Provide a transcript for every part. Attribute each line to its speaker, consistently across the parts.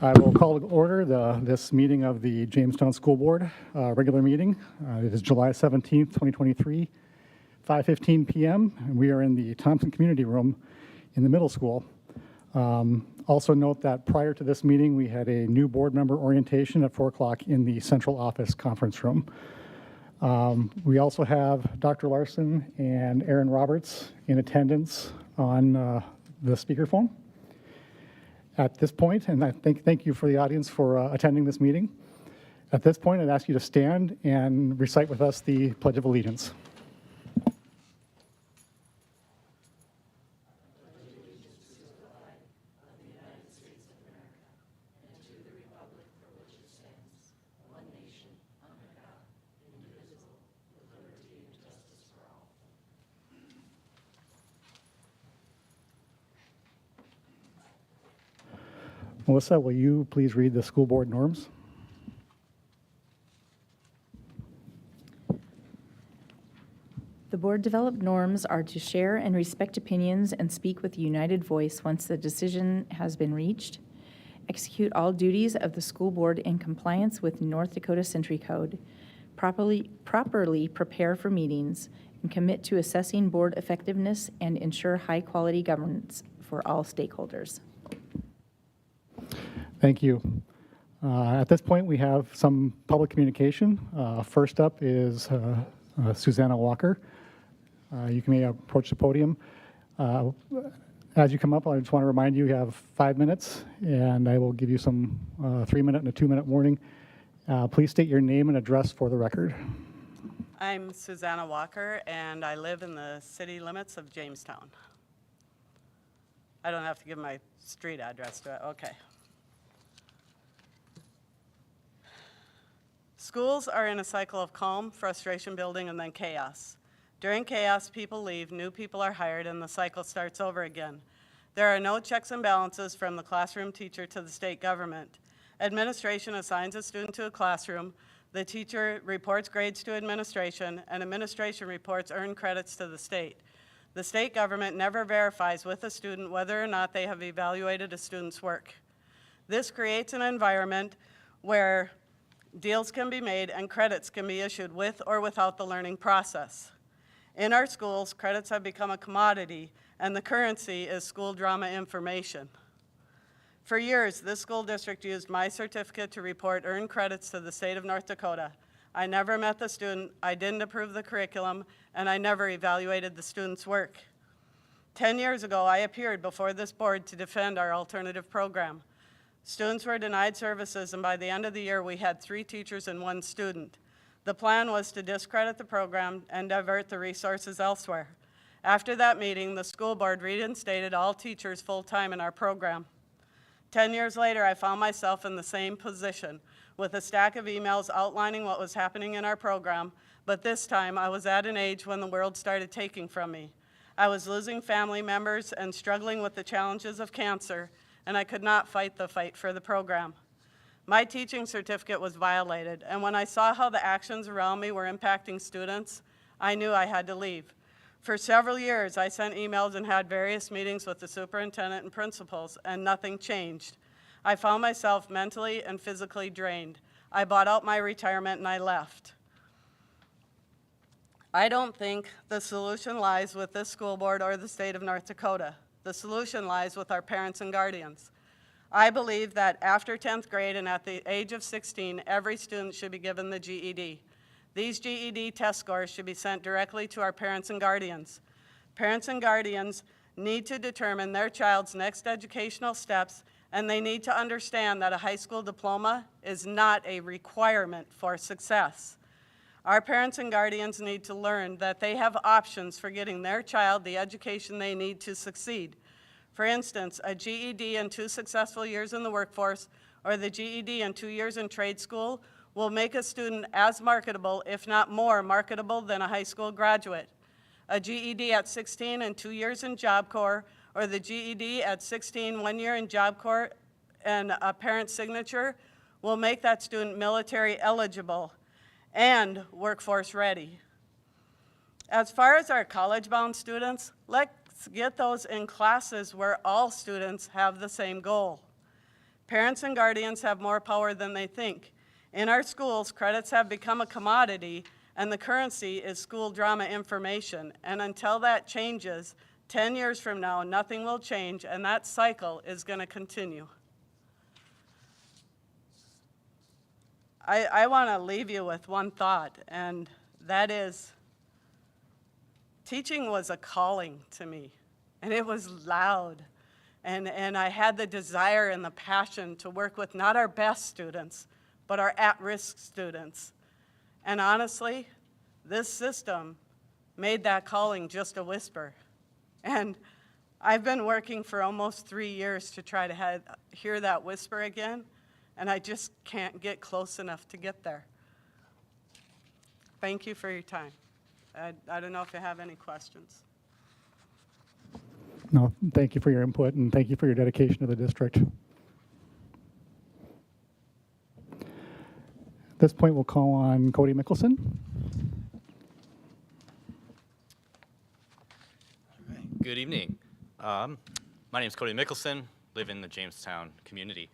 Speaker 1: I will call to order this meeting of the Jamestown School Board regular meeting. It is July 17th, 2023, 5:15 p.m. and we are in the Thompson Community Room in the middle school. Also note that prior to this meeting, we had a new board member orientation at 4 o'clock in the central office conference room. We also have Dr. Larson and Aaron Roberts in attendance on the speakerphone. At this point, and thank you for the audience for attending this meeting. At this point, I'd ask you to stand and recite with us the Pledge of Allegiance. Melissa, will you please read the school board norms?
Speaker 2: The board developed norms are to share and respect opinions and speak with a united voice once the decision has been reached, execute all duties of the school board in compliance with North Dakota Century Code, properly prepare for meetings, and commit to assessing board effectiveness and ensure high-quality governance for all stakeholders.
Speaker 1: Thank you. At this point, we have some public communication. First up is Susanna Walker. You may approach the podium. As you come up, I just want to remind you have 5 minutes, and I will give you some 3-minute and a 2-minute warning. Please state your name and address for the record.
Speaker 3: I'm Susanna Walker, and I live in the city limits of Jamestown. I don't have to give my street address to it. Okay. Schools are in a cycle of calm, frustration building, and then chaos. During chaos, people leave, new people are hired, and the cycle starts over again. There are no checks and balances from the classroom teacher to the state government. Administration assigns a student to a classroom, the teacher reports grades to administration, and administration reports earned credits to the state. The state government never verifies with a student whether or not they have evaluated a student's work. This creates an environment where deals can be made and credits can be issued with or without the learning process. In our schools, credits have become a commodity, and the currency is school drama information. For years, this school district used my certificate to report earned credits to the state of North Dakota. I never met the student, I didn't approve the curriculum, and I never evaluated the student's work. 10 years ago, I appeared before this board to defend our alternative program. Students were denied services, and by the end of the year, we had 3 teachers and 1 student. The plan was to discredit the program and divert the resources elsewhere. After that meeting, the school board reinstated all teachers full-time in our program. 10 years later, I found myself in the same position with a stack of emails outlining what was happening in our program, but this time I was at an age when the world started taking from me. I was losing family members and struggling with the challenges of cancer, and I could not fight the fight for the program. My teaching certificate was violated, and when I saw how the actions around me were impacting students, I knew I had to leave. For several years, I sent emails and had various meetings with the superintendent and principals, and nothing changed. I found myself mentally and physically drained. I bought out my retirement and I left. I don't think the solution lies with this school board or the state of North Dakota. The solution lies with our parents and guardians. I believe that after 10th grade and at the age of 16, every student should be given the GED. These GED test scores should be sent directly to our parents and guardians. Parents and guardians need to determine their child's next educational steps, and they need to understand that a high school diploma is not a requirement for success. Our parents and guardians need to learn that they have options for getting their child the education they need to succeed. For instance, a GED and 2 successful years in the workforce, or the GED and 2 years in trade school, will make a student as marketable, if not more marketable, than a high school graduate. A GED at 16 and 2 years in Job Corps, or the GED at 16, 1 year in Job Corps, and a parent's signature will make that student military eligible and workforce ready. As far as our college-bound students, let's get those in classes where all students have the same goal. Parents and guardians have more power than they think. In our schools, credits have become a commodity, and the currency is school drama information. And until that changes, 10 years from now, nothing will change, and that cycle is going to continue. I want to leave you with one thought, and that is, teaching was a calling to me, and it was loud. And I had the desire and the passion to work with not our best students, but our at-risk students. And honestly, this system made that calling just a whisper. And I've been working for almost 3 years to try to hear that whisper again, and I just can't get close enough to get there. Thank you for your time. I don't know if you have any questions.
Speaker 1: No, thank you for your input, and thank you for your dedication to the district. At this point, we'll call on Cody Mickelson.
Speaker 4: Good evening. My name is Cody Mickelson, live in the Jamestown community.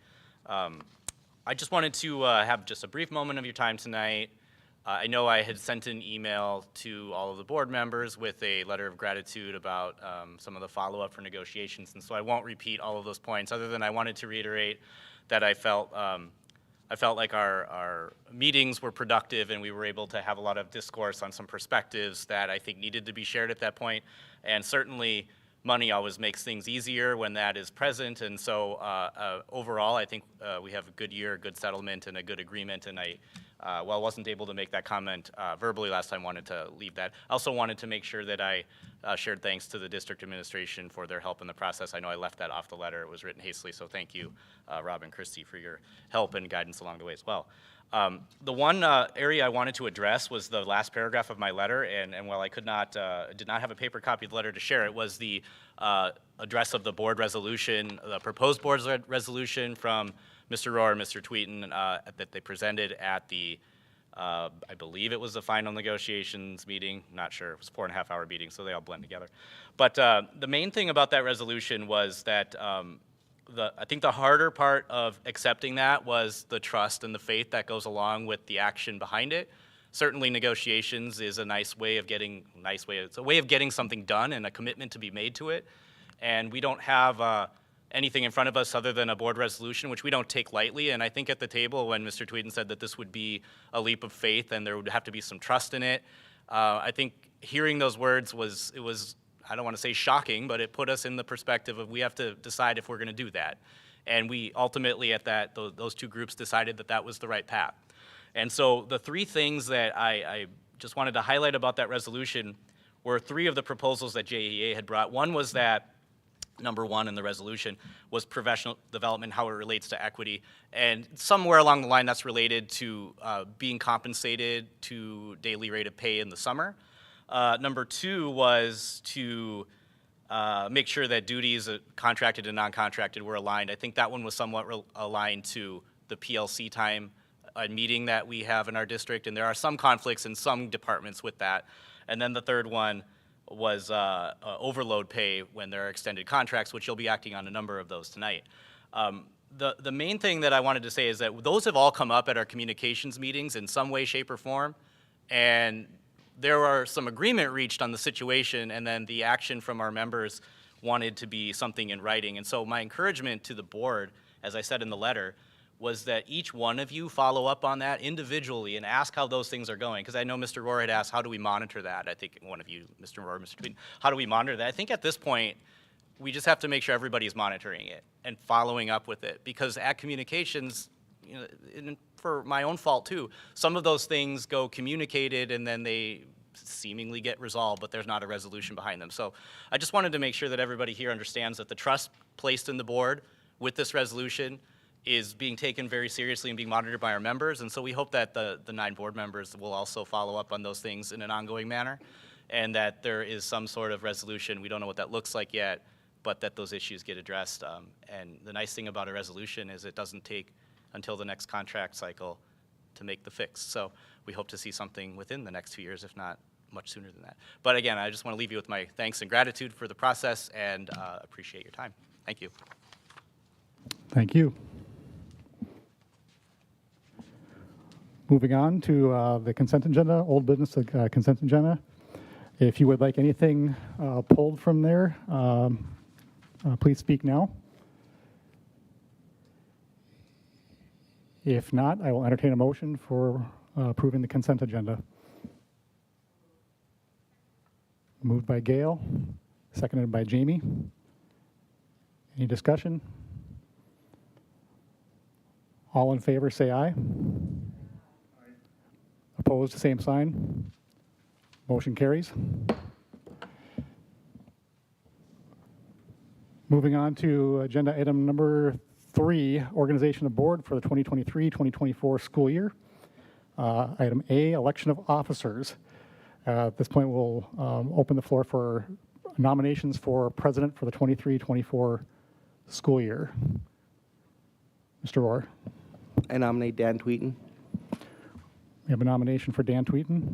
Speaker 4: I just wanted to have just a brief moment of your time tonight. I know I had sent an email to all of the board members with a letter of gratitude about some of the follow-up for negotiations, and so I won't repeat all of those points, other than I wanted to reiterate that I felt like our meetings were productive and we were able to have a lot of discourse on some perspectives that I think needed to be shared at that point. And certainly money always makes things easier when that is present. And so overall, I think we have a good year, a good settlement, and a good agreement. And while I wasn't able to make that comment verbally last time, wanted to leave that. I also wanted to make sure that I shared thanks to the district administration for their help in the process. I know I left that off the letter. It was written hastily, so thank you, Rob and Christy, for your help and guidance along the way as well. The one area I wanted to address was the last paragraph of my letter, and while I did not have a paper copy of the letter to share, it was the address of the board resolution, the proposed board resolution from Mr. Rohr and Mr. Tweeten that they presented at the, I believe it was the final negotiations meeting, not sure, it was a 4.5-hour meeting, so they all blend together. But the main thing about that resolution was that I think the harder part of accepting that was the trust and the faith that goes along with the action behind it. Certainly negotiations is a it's a way of getting something done and a commitment to be made to it. And we don't have anything in front of us other than a board resolution, which we don't take lightly. And I think at the table when Mr. Tweeden said that this would be a leap of faith and there would have to be some trust in it, I think hearing those words was, I don't want to say shocking, but it put us in the perspective of we have to decide if we're going to do that. And we ultimately at those two groups decided that that was the right path. And so the three things that I just wanted to highlight about that resolution were three of the proposals that JEA had brought. One was that number one in the resolution was professional development, how it relates to equity. And somewhere along the line that's related to being compensated to daily rate of pay in the summer. Number two was to make sure that duties, contracted and non-contracted, were aligned. I think that one was somewhat aligned to the PLC time meeting that we have in our district, and there are some conflicts in some departments with that. And then the third one was overload pay when there are extended contracts, which you'll be acting on a number of those tonight. The main thing that I wanted to say is that those have all come up at our communications meetings in some way, shape, or form, and there are some agreement reached on the situation, and then the action from our members wanted to be something in writing. And so my encouragement to the board, as I said in the letter, was that each one of you follow up on that individually and ask how those things are going. Because I know Mr. Rohr had asked, how do we monitor that? I think one of you, Mr. Rohr, Mr. Tweeden, how do we monitor that? I think at this point, we just have to make sure everybody's monitoring it and following up with it. Because at communications, you know, and for my own fault too, some of those things go communicated and then they seemingly get resolved, but there's not a resolution behind them. So I just wanted to make sure that everybody here understands that the trust placed in the board with this resolution is being taken very seriously and being monitored by our members. And so we hope that the 9 board members will also follow up on those things in an ongoing manner, and that there is some sort of resolution. We don't know what that looks like yet, but that those issues get addressed. And the nice thing about a resolution is it doesn't take until the next contract cycle to make the fix. So we hope to see something within the next 2 years, if not much sooner than that. But again, I just want to leave you with my thanks and gratitude for the process, and appreciate your time. Thank you.
Speaker 1: Thank you. Moving on to the consent agenda, old business consent agenda. If you would like anything pulled from there, please speak now. If not, I will entertain a motion for approving the consent agenda. Moved by Gail, seconded by Jamie. Any discussion? All in favor, say aye. Opposed, same sign. Motion carries. Moving on to agenda item number 3, organization of board for the 2023-2024 school year. Item A, election of officers. At this point, we'll open the floor for nominations for president for the 23-24 school year. Mr. Rohr.
Speaker 5: I nominate Dan Tweeten.
Speaker 1: We have a nomination for Dan Tweeten.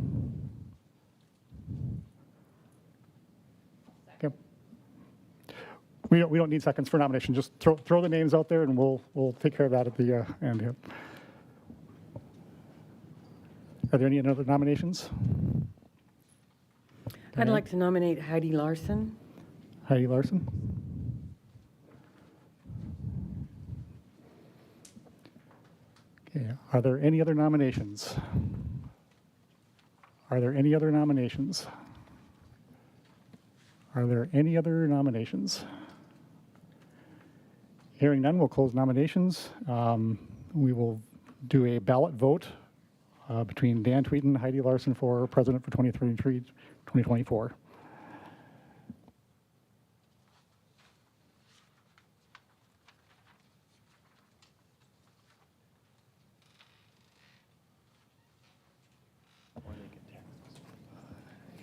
Speaker 1: Okay. We don't need seconds for nomination. Just throw the names out there, and we'll take care of that at the end here. Are there any other nominations?
Speaker 6: I'd like to nominate Heidi Larson.
Speaker 1: Heidi Larson. Okay. Are there any other nominations? Are there any other nominations? Are there any other nominations? Hearing none, we'll close nominations. We will do a ballot vote between Dan Tweeten and Heidi Larson for president for 2023-2024.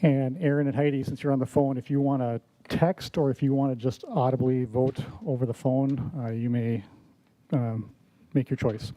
Speaker 1: And Aaron and Heidi, since you're on the phone, if you want to text or if you want to just audibly vote over the phone, you may make your choice.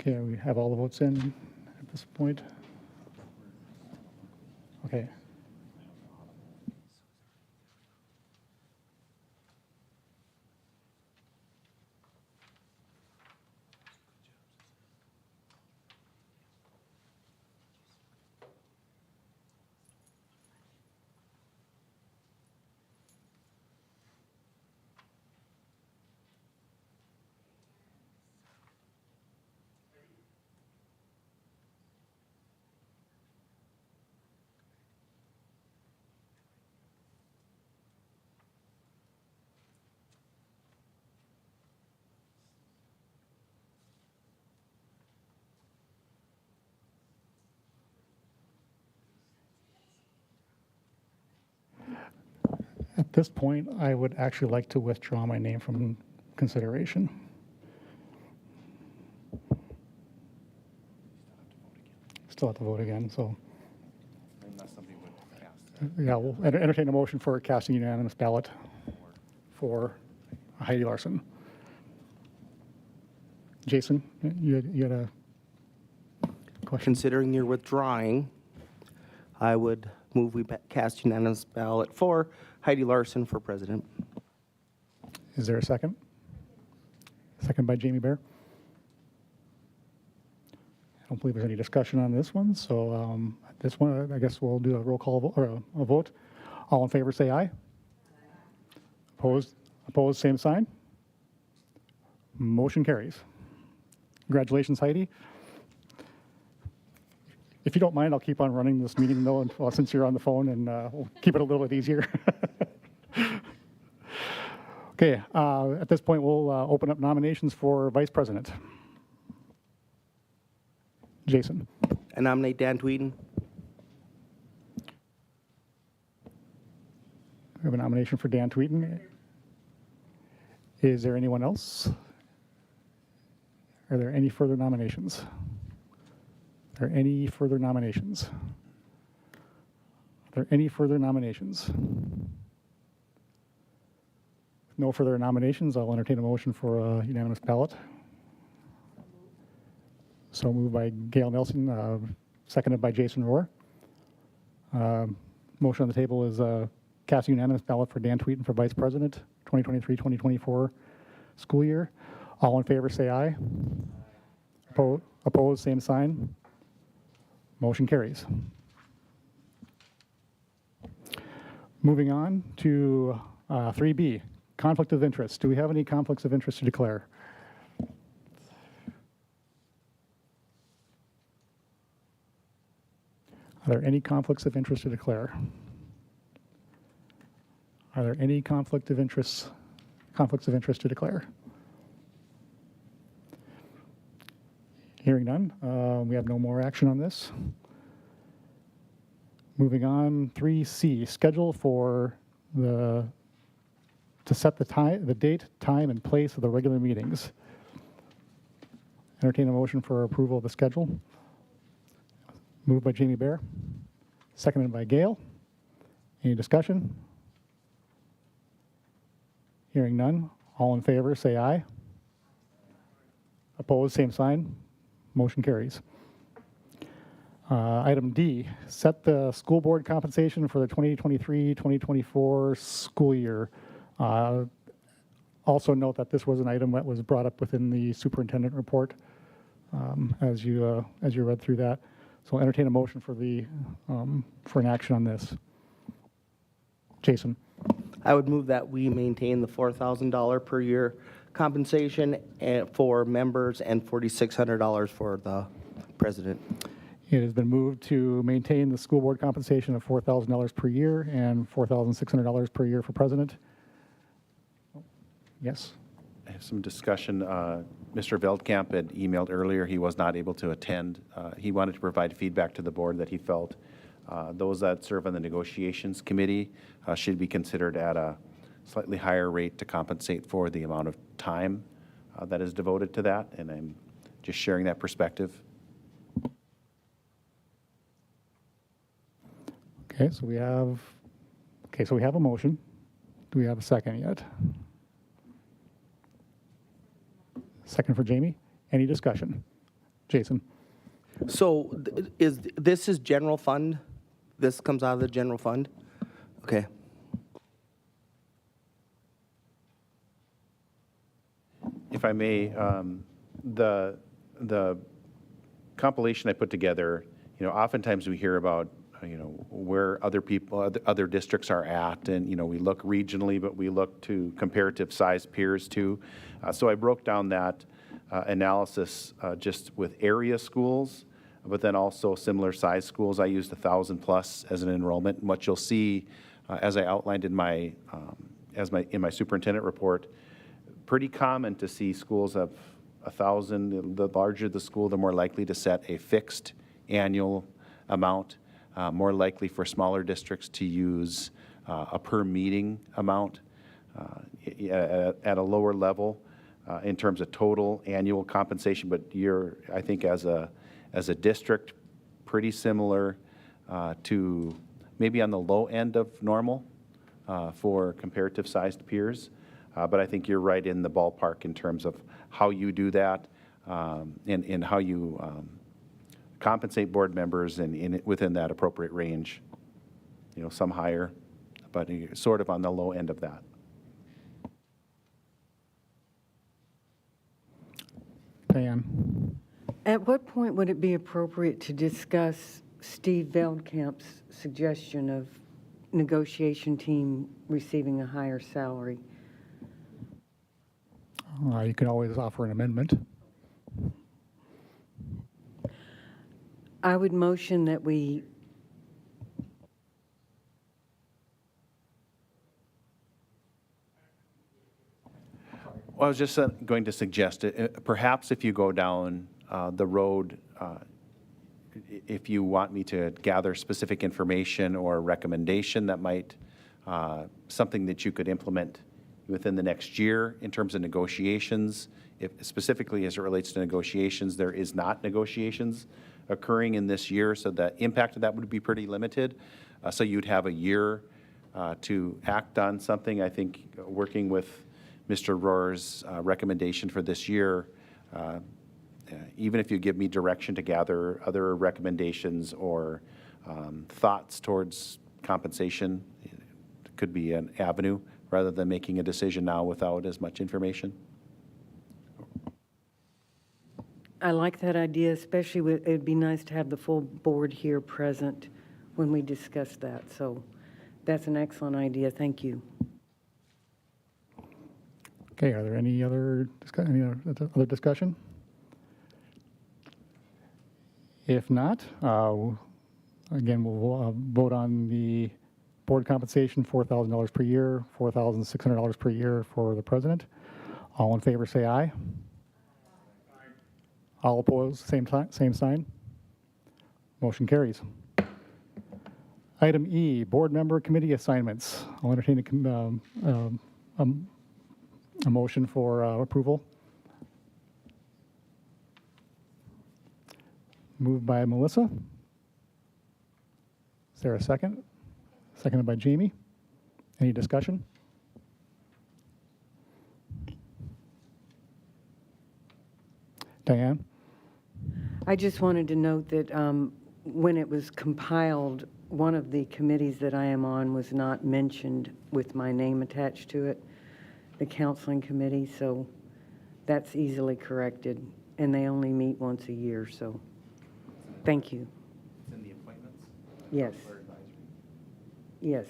Speaker 1: Okay, we have all the votes in at this point. Okay. At this point, I would actually like to withdraw my name from consideration. Still have to vote again, so.
Speaker 5: Unless somebody would ask.
Speaker 1: Yeah, we'll entertain a motion for casting unanimous ballot for Heidi Larson. Jason, you had a question?
Speaker 5: Considering you're withdrawing, I would move we cast unanimous ballot for Heidi Larson for president.
Speaker 1: Is there a second? Second by Jamie Bear. I don't believe there's any discussion on this one, so this one, I guess we'll do a roll call or a vote. All in favor, say aye. Opposed? Opposed, same sign. Motion carries. Congratulations, Heidi. If you don't mind, I'll keep on running this meeting though, since you're on the phone, and we'll keep it a little bit easier. Okay, at this point, we'll open up nominations for vice president. Jason.
Speaker 5: I nominate Dan Tweeden.
Speaker 1: We have a nomination for Dan Tweeten. Is there anyone else? Are there any further nominations? Are there any further nominations? Are there any further nominations? No further nominations. I'll entertain a motion for a unanimous ballot. So moved by Gail Nelson, seconded by Jason Rohr. Motion on the table is cast a unanimous ballot for Dan Tweeten for Vice President, 2023-2024 school year. All in favor say aye. Opposed, same sign. Motion carries. Moving on to 3B, conflict of interest. Do we have any conflicts of interest to declare? Are there any conflicts of interest to declare? Are there any conflicts of interest to declare? Hearing none, we have no more action on this. Moving on, 3C, schedule to set the date, time, and place of the regular meetings. Entertain a motion for approval of the schedule. Moved by Jamie Bear, seconded by Gail. Any discussion? Hearing none. All in favor, say aye. Opposed, same sign. Motion carries. Item D, set the school board compensation for the 2023-2024 school year. Also note that this was an item that was brought up within the superintendent report as you read through that. So I'll entertain a motion for an action on this. Jason.
Speaker 5: I would move that we maintain the $4,000 per year compensation for members and $4,600 for the president.
Speaker 1: It has been moved to maintain the school board compensation of $4,000 per year and $4,600 per year for president. Yes.
Speaker 7: I have some discussion. Mr. Veldkamp had emailed earlier. He was not able to attend. He wanted to provide feedback to the board that he felt those that serve on the negotiations committee should be considered at a slightly higher rate to compensate for the amount of time that is devoted to that. And I'm just sharing that perspective.
Speaker 1: Okay, so we have a motion. Do we have a second yet? Second for Jamie. Any discussion? Jason.
Speaker 5: So this is general fund? This comes out of the general fund? Okay.
Speaker 7: If I may, the compilation I put together, oftentimes we hear about, where other districts are at, and, we look regionally, but we look to comparative size peers too. So I broke down that analysis just with area schools, but then also similar size schools. I used 1,000 plus as an enrollment. And what you'll see, as I outlined in my superintendent report, pretty common to see schools of 1,000. The larger the school, the more likely to set a fixed annual amount. More likely for smaller districts to use a per meeting amount at a lower level in terms of total annual compensation. But you're, I think, as a district, pretty similar to maybe on the low end of normal for comparative sized peers. But I think you're right in the ballpark in terms of how you do that and how you compensate board members and within that appropriate range. Some higher, but sort of on the low end of that.
Speaker 1: Pam.
Speaker 6: At what point would it be appropriate to discuss Steve Veldkamp's suggestion of negotiation team receiving a higher salary?
Speaker 1: You can always offer an amendment.
Speaker 6: I would motion that we
Speaker 7: Well, I was just going to suggest, perhaps if you go down the road, if you want me to gather specific information or recommendation that might something that you could implement within the next year in terms of negotiations. If specifically as it relates to negotiations, there is not negotiations occurring in this year, so the impact of that would be pretty limited. So you'd have a year to act on something. I think working with Mr. Rohr's recommendation for this year, even if you give me direction to gather other recommendations or thoughts towards compensation, it could be an avenue rather than making a decision now without as much information.
Speaker 6: I like that idea, especially it'd be nice to have the full board here present when we discuss that. So that's an excellent idea. Thank you.
Speaker 1: Okay, are there any other discussion? If not, again, we'll vote on the board compensation, $4,000 per year, $4,600 per year for the president. All in favor, say aye. All opposed, same sign. Motion carries. Item E, board member committee assignments. I'll entertain a motion for approval. Moved by Melissa. Is there a second? Seconded by Jamie. Any discussion? Diane?
Speaker 6: I just wanted to note that when it was compiled, one of the committees that I am on was not mentioned with my name attached to it, the counseling committee, so that's easily corrected. And they only meet once a year, so thank you.
Speaker 7: It's in the appointments?
Speaker 6: Yes. Yes.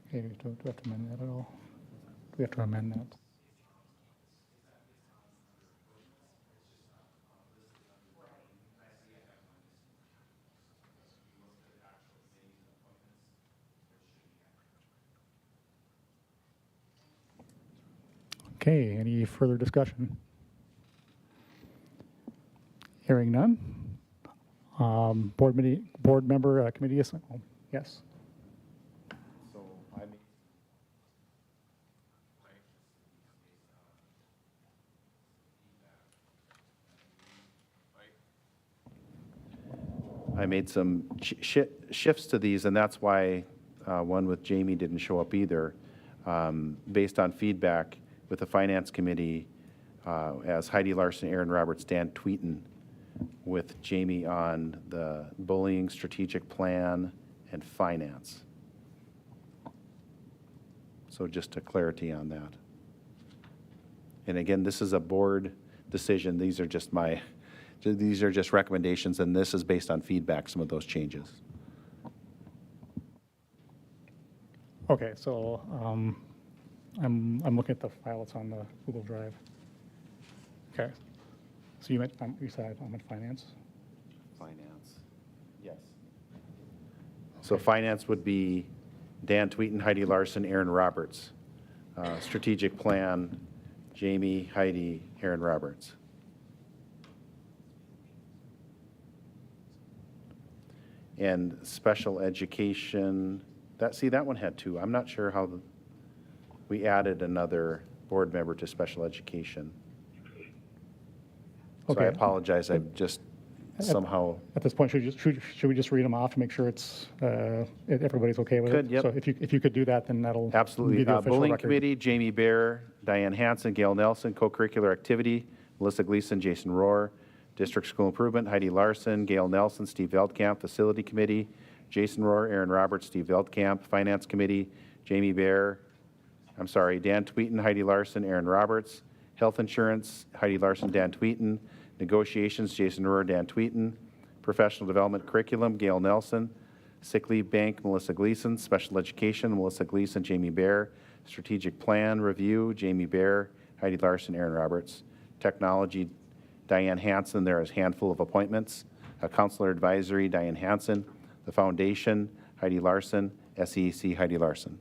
Speaker 1: Okay, do we have to amend that at all? Do we have to amend that? Okay, any further discussion? Hearing none. Board member committee assignment. Yes.
Speaker 7: So I made some shifts to these, and that's why one with Jamie didn't show up either. Based on feedback with the Finance Committee, as Heidi Larson, Aaron Roberts, Dan Tweeten, with Jamie on the bullying strategic plan and finance. So just a clarity on that. And again, this is a board decision. These are just recommendations, and this is based on feedback, some of those changes.
Speaker 1: Okay, so I'm looking at the file that's on the Google Drive. Okay, so you said I'm at finance.
Speaker 7: Finance, yes. So finance would be Dan Tweeten, Heidi Larson, Aaron Roberts. Strategic plan, Jamie, Heidi, Aaron Roberts. And special education, that one had two. I'm not sure how we added another board member to special education. So I
Speaker 1: Okay.
Speaker 7: apologize, I've just somehow.
Speaker 1: At this point, should we just read them off to make sure it's everybody's okay with it?
Speaker 7: Could, yep.
Speaker 1: So if you could do that, then that'll
Speaker 7: Absolutely.
Speaker 1: be the official
Speaker 7: Bullying
Speaker 1: record.
Speaker 7: Committee, Jamie Bear, Diane Hansen, Gail Nelson. Co-curricular activity, Melissa Gleason, Jason Rohr. District School Improvement, Heidi Larson, Gail Nelson, Steve Veldkamp. Facility Committee, Jason Rohr, Aaron Roberts, Steve Veldkamp. Finance Committee, Dan Tweeten, Heidi Larson, Aaron Roberts. Health Insurance, Heidi Larson, Dan Tweeten. Negotiations, Jason Rohr, Dan Tweeten. Professional Development Curriculum, Gail Nelson. Sick Leave Bank, Melissa Gleason. Special Education, Melissa Gleason, Jamie Bear. Strategic Plan Review, Jamie Bear, Heidi Larson, Aaron Roberts. Technology, Diane Hansen. There is a handful of appointments. Counselor Advisory, Diane Hansen. The Foundation, Heidi Larson. SEC, Heidi Larson.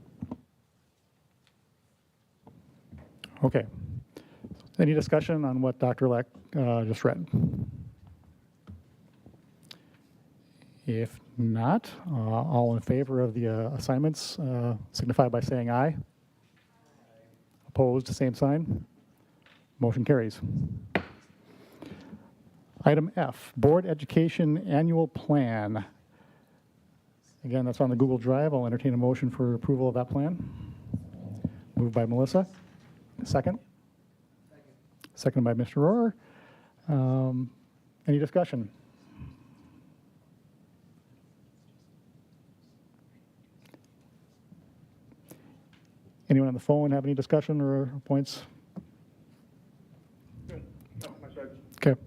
Speaker 1: Okay. Any discussion on what Dr. Leck just read? If not, all in favor of the assignments signify by saying aye. Opposed, same sign. Motion carries. Item F, Board Education Annual Plan. Again, that's on the Google Drive. I'll entertain a motion for approval of that plan. Moved by Melissa. Second? Second by Mr. Rohrer. Any discussion? Anyone on the phone have any discussion or points? Okay.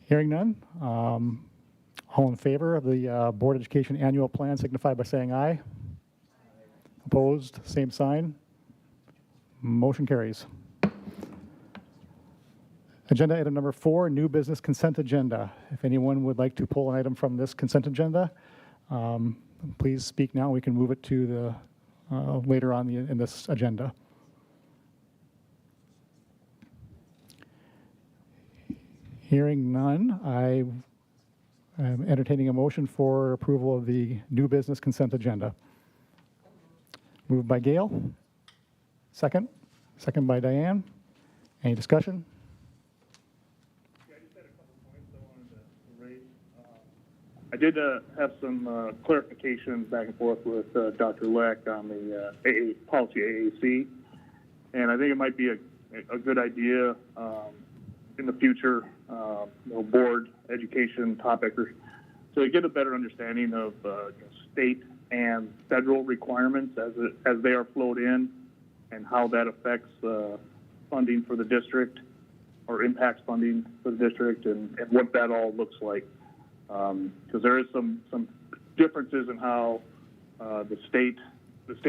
Speaker 1: Hearing none. All in favor of the Board Education Annual Plan signify by saying aye. Opposed, same sign. Motion carries. Agenda item number 4, new business consent agenda. If anyone would like to pull an item from this consent agenda, please speak now. We can move it to the later on in this agenda. Hearing none, I am entertaining a motion for approval of the new business consent agenda. Moved by Gail. Second. Second by Diane. Any discussion?
Speaker 8: Yeah, I just had a couple points I wanted to raise. I did have some clarification back and forth with Dr. Leck on the policy AAC, and I think it might be a good idea in the future, board education topic, or to get a better understanding of state and federal requirements as they are flowed in, and how that affects funding for the district or impacts funding for the district, and what that all looks like. Because there is some differences in how the state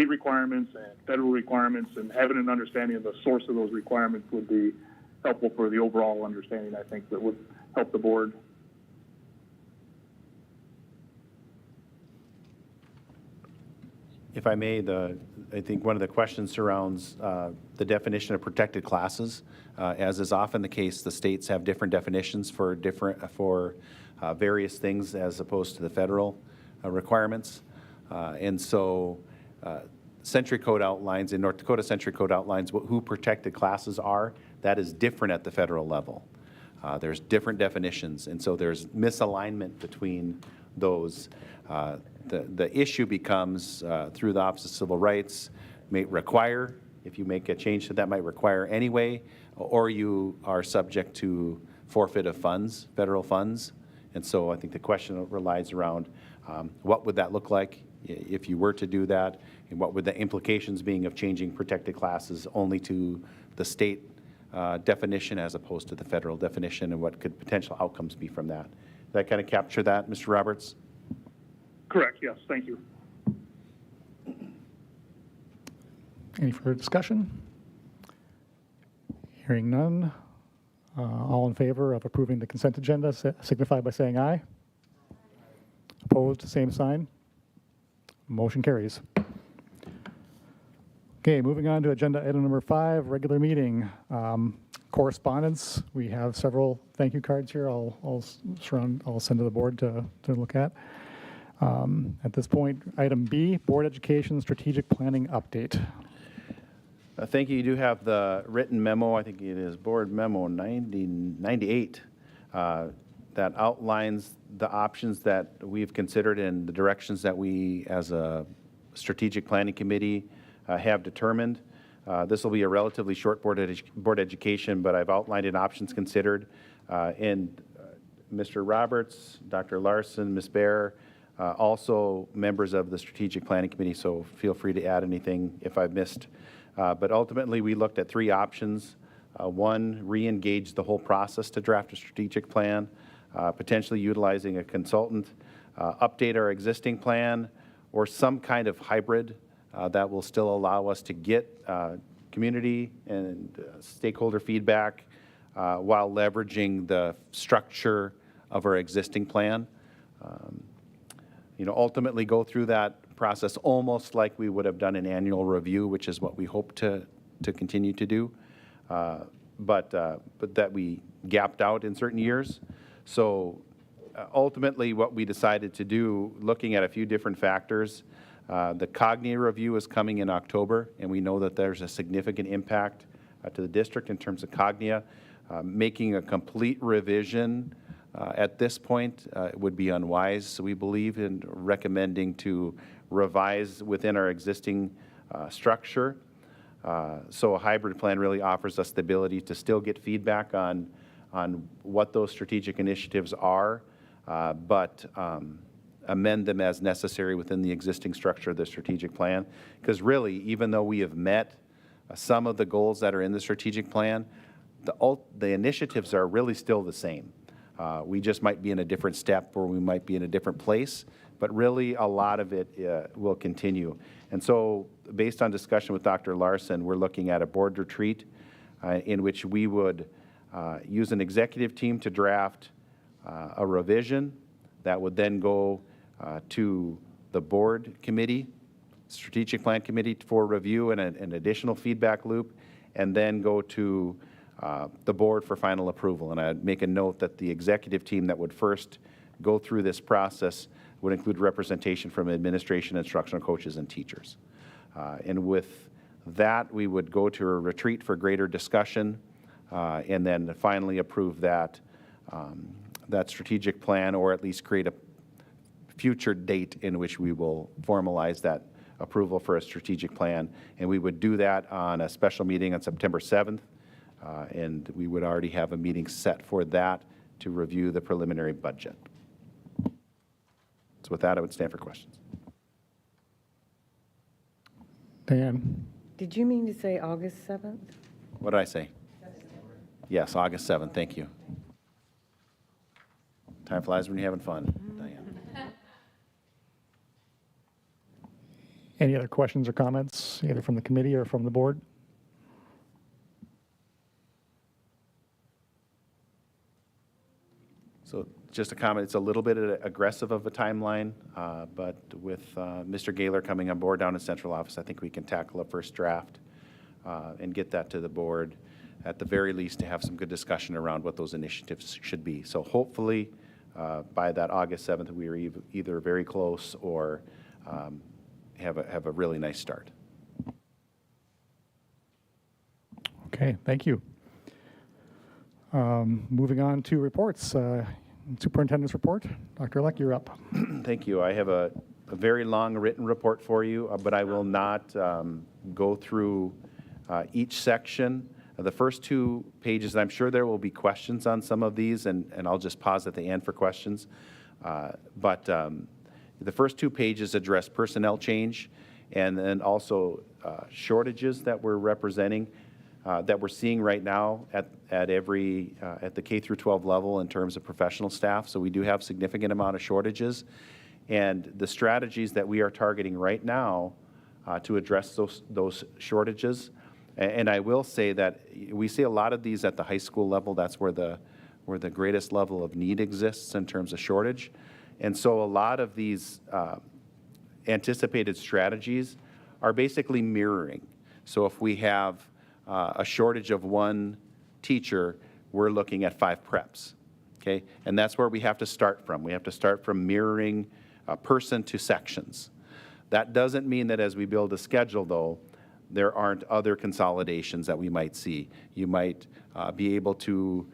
Speaker 8: requirements and federal requirements, and having an understanding of the source of those requirements would be helpful for the overall understanding. I think that would help the board.
Speaker 7: If I may, I think one of the questions surrounds the definition of protected classes. As is often the case, the states have different definitions for various things as opposed to the federal requirements. And so Century Code outlines, in North Dakota Century Code outlines who protected classes are. That is different at the federal level. There's different definitions, and so there's misalignment between those. The issue becomes through the Office of Civil Rights may require, if you make a change that might require anyway, or you are subject to forfeit of funds, federal funds. And so I think the question relies around what would that look like if you were to do that, and what would the implications being of changing protected classes only to the state definition as opposed to the federal definition, and what could potential outcomes be from that. Did that kind of capture that, Mr. Roberts?
Speaker 8: Correct, yes, thank you.
Speaker 1: Any further discussion? Hearing none. All in favor of approving the consent agenda signify by saying aye. Opposed, same sign. Motion carries. Okay, moving on to agenda item number 5, regular meeting. Correspondence. We have several thank you cards here. I'll send to the board to look at. At this point, item B, Board Education Strategic Planning Update.
Speaker 7: Thank you. You do have the written memo. I think it is Board Memo 98 that outlines the options that we've considered and the directions that we, as a strategic planning committee, have determined. This will be a relatively short board education, but I've outlined in options considered. And Mr. Roberts, Dr. Larson, Ms. Baer, also members of the strategic planning committee, so feel free to add anything if I've missed. But ultimately, we looked at 3 options. One, re-engage the whole process to draft a strategic plan, potentially utilizing a consultant, update our existing plan, or some kind of hybrid that will still allow us to get community and stakeholder feedback while leveraging the structure of our existing plan. Ultimately go through that process almost like we would have done an annual review, which is what we hope to continue to do, but that we gapped out in certain years. So ultimately, what we decided to do, looking at a few different factors, the cognitive review is coming in October, and we know that there's a significant impact to the district in terms of cognia. Making a complete revision at this point would be unwise, so we believe in recommending to revise within our existing structure. So a hybrid plan really offers us the ability to still get feedback on what those strategic initiatives are, but amend them as necessary within the existing structure of the strategic plan. Because really, even though we have met some of the goals that are in the strategic plan, the initiatives are really still the same. We just might be in a different step, or we might be in a different place, but really a lot of it will continue. And so based on discussion with Dr. Larson, we're looking at a board retreat in which we would use an executive team to draft a revision that would then go to the board committee, strategic plan committee for review and an additional feedback loop, and then go to the board for final approval. And I'd make a note that the executive team that would first go through this process would include representation from administration, instructional coaches, and teachers. And with that, we would go to a retreat for greater discussion, and then finally approve that strategic plan, or at least create a future date in which we will formalize that approval for a strategic plan. And we would do that on a special meeting on September 7th, and we would already have a meeting set for that to review the preliminary budget. So with that, I would stand for questions.
Speaker 1: Dan?
Speaker 6: Did you mean to say August 7th?
Speaker 7: What did I say? Yes, August 7th, thank you. Time flies when you're having fun, Diane.
Speaker 1: Any other questions or comments, either from the committee or from the board?
Speaker 7: So just a comment, it's a little bit aggressive of a timeline, but with Mr. Gaylor coming on board down in central office, I think we can tackle a first draft and get that to the board, at the very least to have some good discussion around what those initiatives should be. So hopefully by that August 7th, we are either very close or have a really nice start.
Speaker 1: Okay, thank you. Moving on to reports. Superintendent's report. Dr. Leck, you're up.
Speaker 7: Thank you. I have a very long written report for you, but I will not go through each section. The first 2 pages, I'm sure there will be questions on some of these, and I'll just pause at the end for questions. But the first 2 pages address personnel change, and then also shortages that we're representing, that we're seeing right now at the K through 12 level in terms of professional staff. So we do have significant amount of shortages, and the strategies that we are targeting right now to address those shortages. And I will say that we see a lot of these at the high school level. That's where the greatest level of need exists in terms of shortage. And so a lot of these anticipated strategies are basically mirroring. So if we have a shortage of 1 teacher, we're looking at 5 preps, okay? And that's where we have to start from. We have to start from mirroring person to sections. That doesn't mean that as we build a schedule, though, there aren't other consolidations that we might see. You might be able to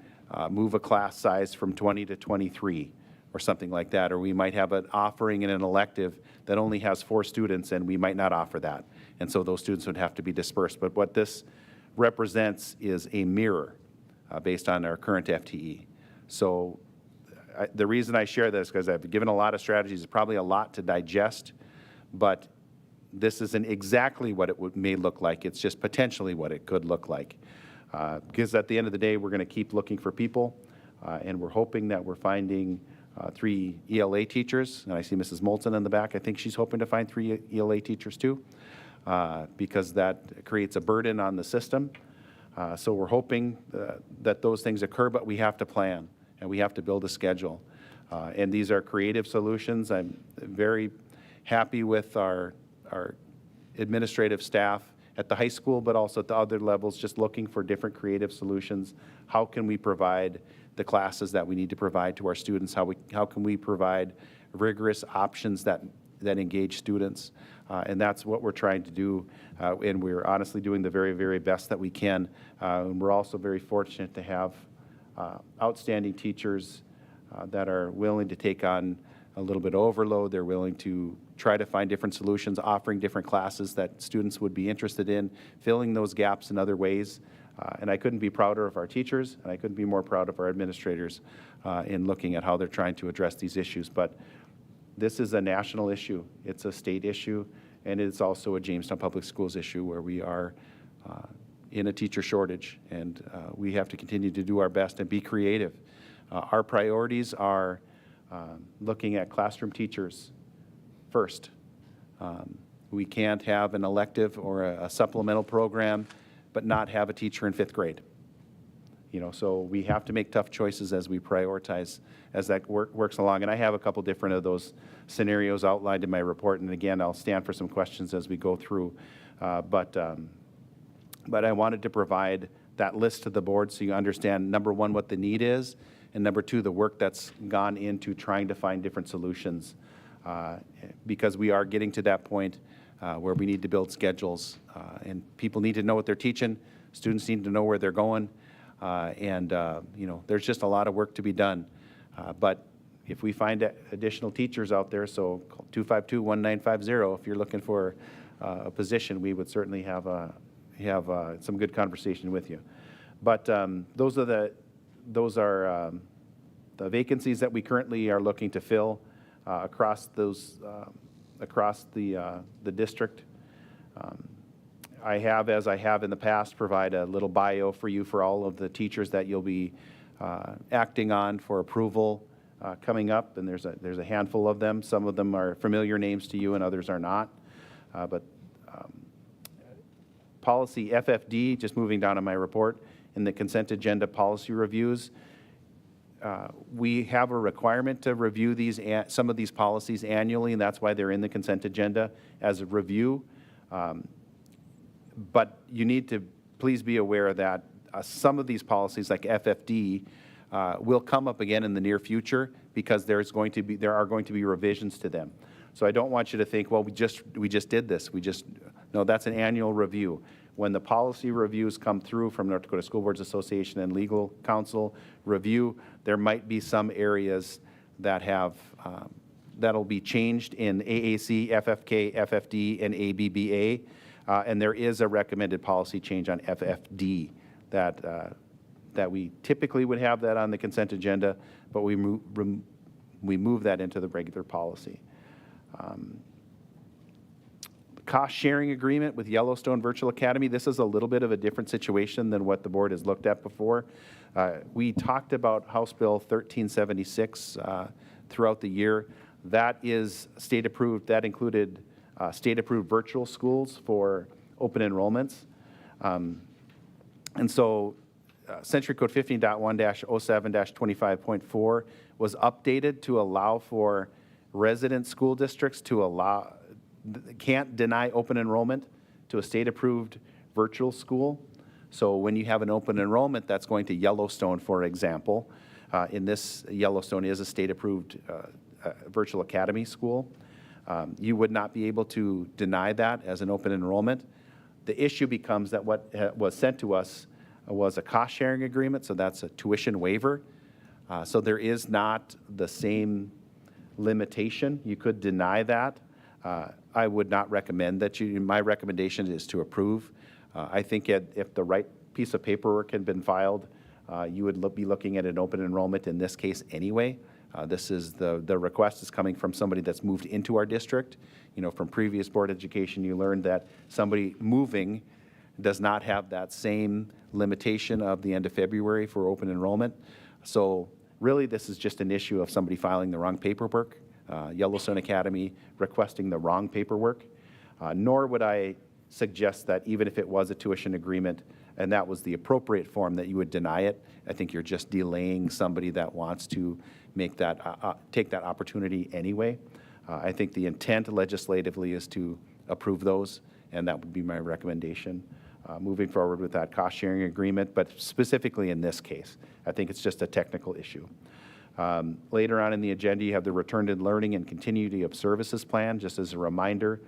Speaker 7: move a class size from 20 to 23 or something like that, or we might have an offering in an elective that only has 4 students, and we might not offer that. And so those students would have to be dispersed. But what this represents is a mirror based on our current FTE. So the reason I share this, because I've given a lot of strategies, it's probably a lot to digest, but this isn't exactly what it may look like. It's just potentially what it could look like. Because at the end of the day, we're going to keep looking for people, and we're hoping that we're finding 3 ELA teachers. And I see Mrs. Moulton in the back. I think she's hoping to find 3 ELA teachers too, because that creates a burden on the system. So we're hoping that those things occur, but we have to plan, and we have to build a schedule. And these are creative solutions. I'm very happy with our administrative staff at the high school, but also at the other levels, just looking for different creative solutions. How can we provide the classes that we need to provide to our students? How can we provide rigorous options that engage students? And that's what we're trying to do, and we're honestly doing the very, very best that we can. And we're also very fortunate to have outstanding teachers that are willing to take on a little bit of overload. They're willing to try to find different solutions, offering different classes that students would be interested in, filling those gaps in other ways. And I couldn't be prouder of our teachers, and I couldn't be more proud of our administrators in looking at how they're trying to address these issues. But this is a national issue, it's a state issue, and it's also a Jamestown Public Schools issue where we are in a teacher shortage, and we have to continue to do our best and be creative. Our priorities are looking at classroom teachers first. We can't have an elective or a supplemental program but not have a teacher in 5th grade. So we have to make tough choices as we prioritize as that works along. And I have a couple different of those scenarios outlined in my report. And again, I'll stand for some questions as we go through. But I wanted to provide that list to the board so you understand, number one, what the need is, and number two, the work that's gone into trying to find different solutions. Because we are getting to that point where we need to build schedules, and people need to know what they're teaching, students need to know where they're going, and there's just a lot of work to be done. But if we find additional teachers out there, so 252-1950, if you're looking for a position, we would certainly have some good conversation with you. But those are the vacancies that we currently are looking to fill across the district. I have, as I have in the past, provide a little bio for you for all of the teachers that you'll be acting on for approval coming up, and there's a handful of them. Some of them are familiar names to you and others are not. But policy FFD, just moving down on my report, in the consent agenda policy reviews, we have a requirement to review some of these policies annually, and that's why they're in the consent agenda as a review. But you need to please be aware that some of these policies, like FFD, will come up again in the near future because there are going to be revisions to them. So I don't want you to think, well, we just did this. No, that's an annual review. When the policy reviews come through from North Dakota School Boards Association and Legal Counsel review, there might be some areas that that'll be changed in AAC, FFK, FFD, and ABBA. And there is a recommended policy change on FFD that we typically would have that on the consent agenda, but we move that into the regular policy. Cost sharing agreement with Yellowstone Virtual Academy. This is a little bit of a different situation than what the board has looked at before. We talked about House Bill 1376 throughout the year. That is state approved. That included state approved virtual schools for open enrollments. And so Century Code 15.1-07-25.4 was updated to allow for resident school districts can't deny open enrollment to a state-approved virtual school. So when you have an open enrollment that's going to Yellowstone, for example, in this, Yellowstone is a state-approved virtual academy school. You would not be able to deny that as an open enrollment. The issue becomes that what was sent to us was a cost-sharing agreement, so that's a tuition waiver. So there is not the same limitation. You could deny that. I would not recommend that my recommendation is to approve. I think if the right piece of paperwork had been filed, you would be looking at an open enrollment in this case anyway. This is the request is coming from somebody that's moved into our district. From previous board education, you learned that somebody moving does not have that same limitation of the end of February for open enrollment. So really, this is just an issue of somebody filing the wrong paperwork. Yellowstone Academy requesting the wrong paperwork, nor would I suggest that even if it was a tuition agreement and that was the appropriate form that you would deny it. I think you're just delaying somebody that wants to make that take that opportunity anyway. I think the intent legislatively is to approve those, and that would be my recommendation moving forward with that cost-sharing agreement, but specifically in this case. I think it's just a technical issue. Later on in the agenda, you have the Return to Learning and Continuity of Services Plan. Just as a reminder,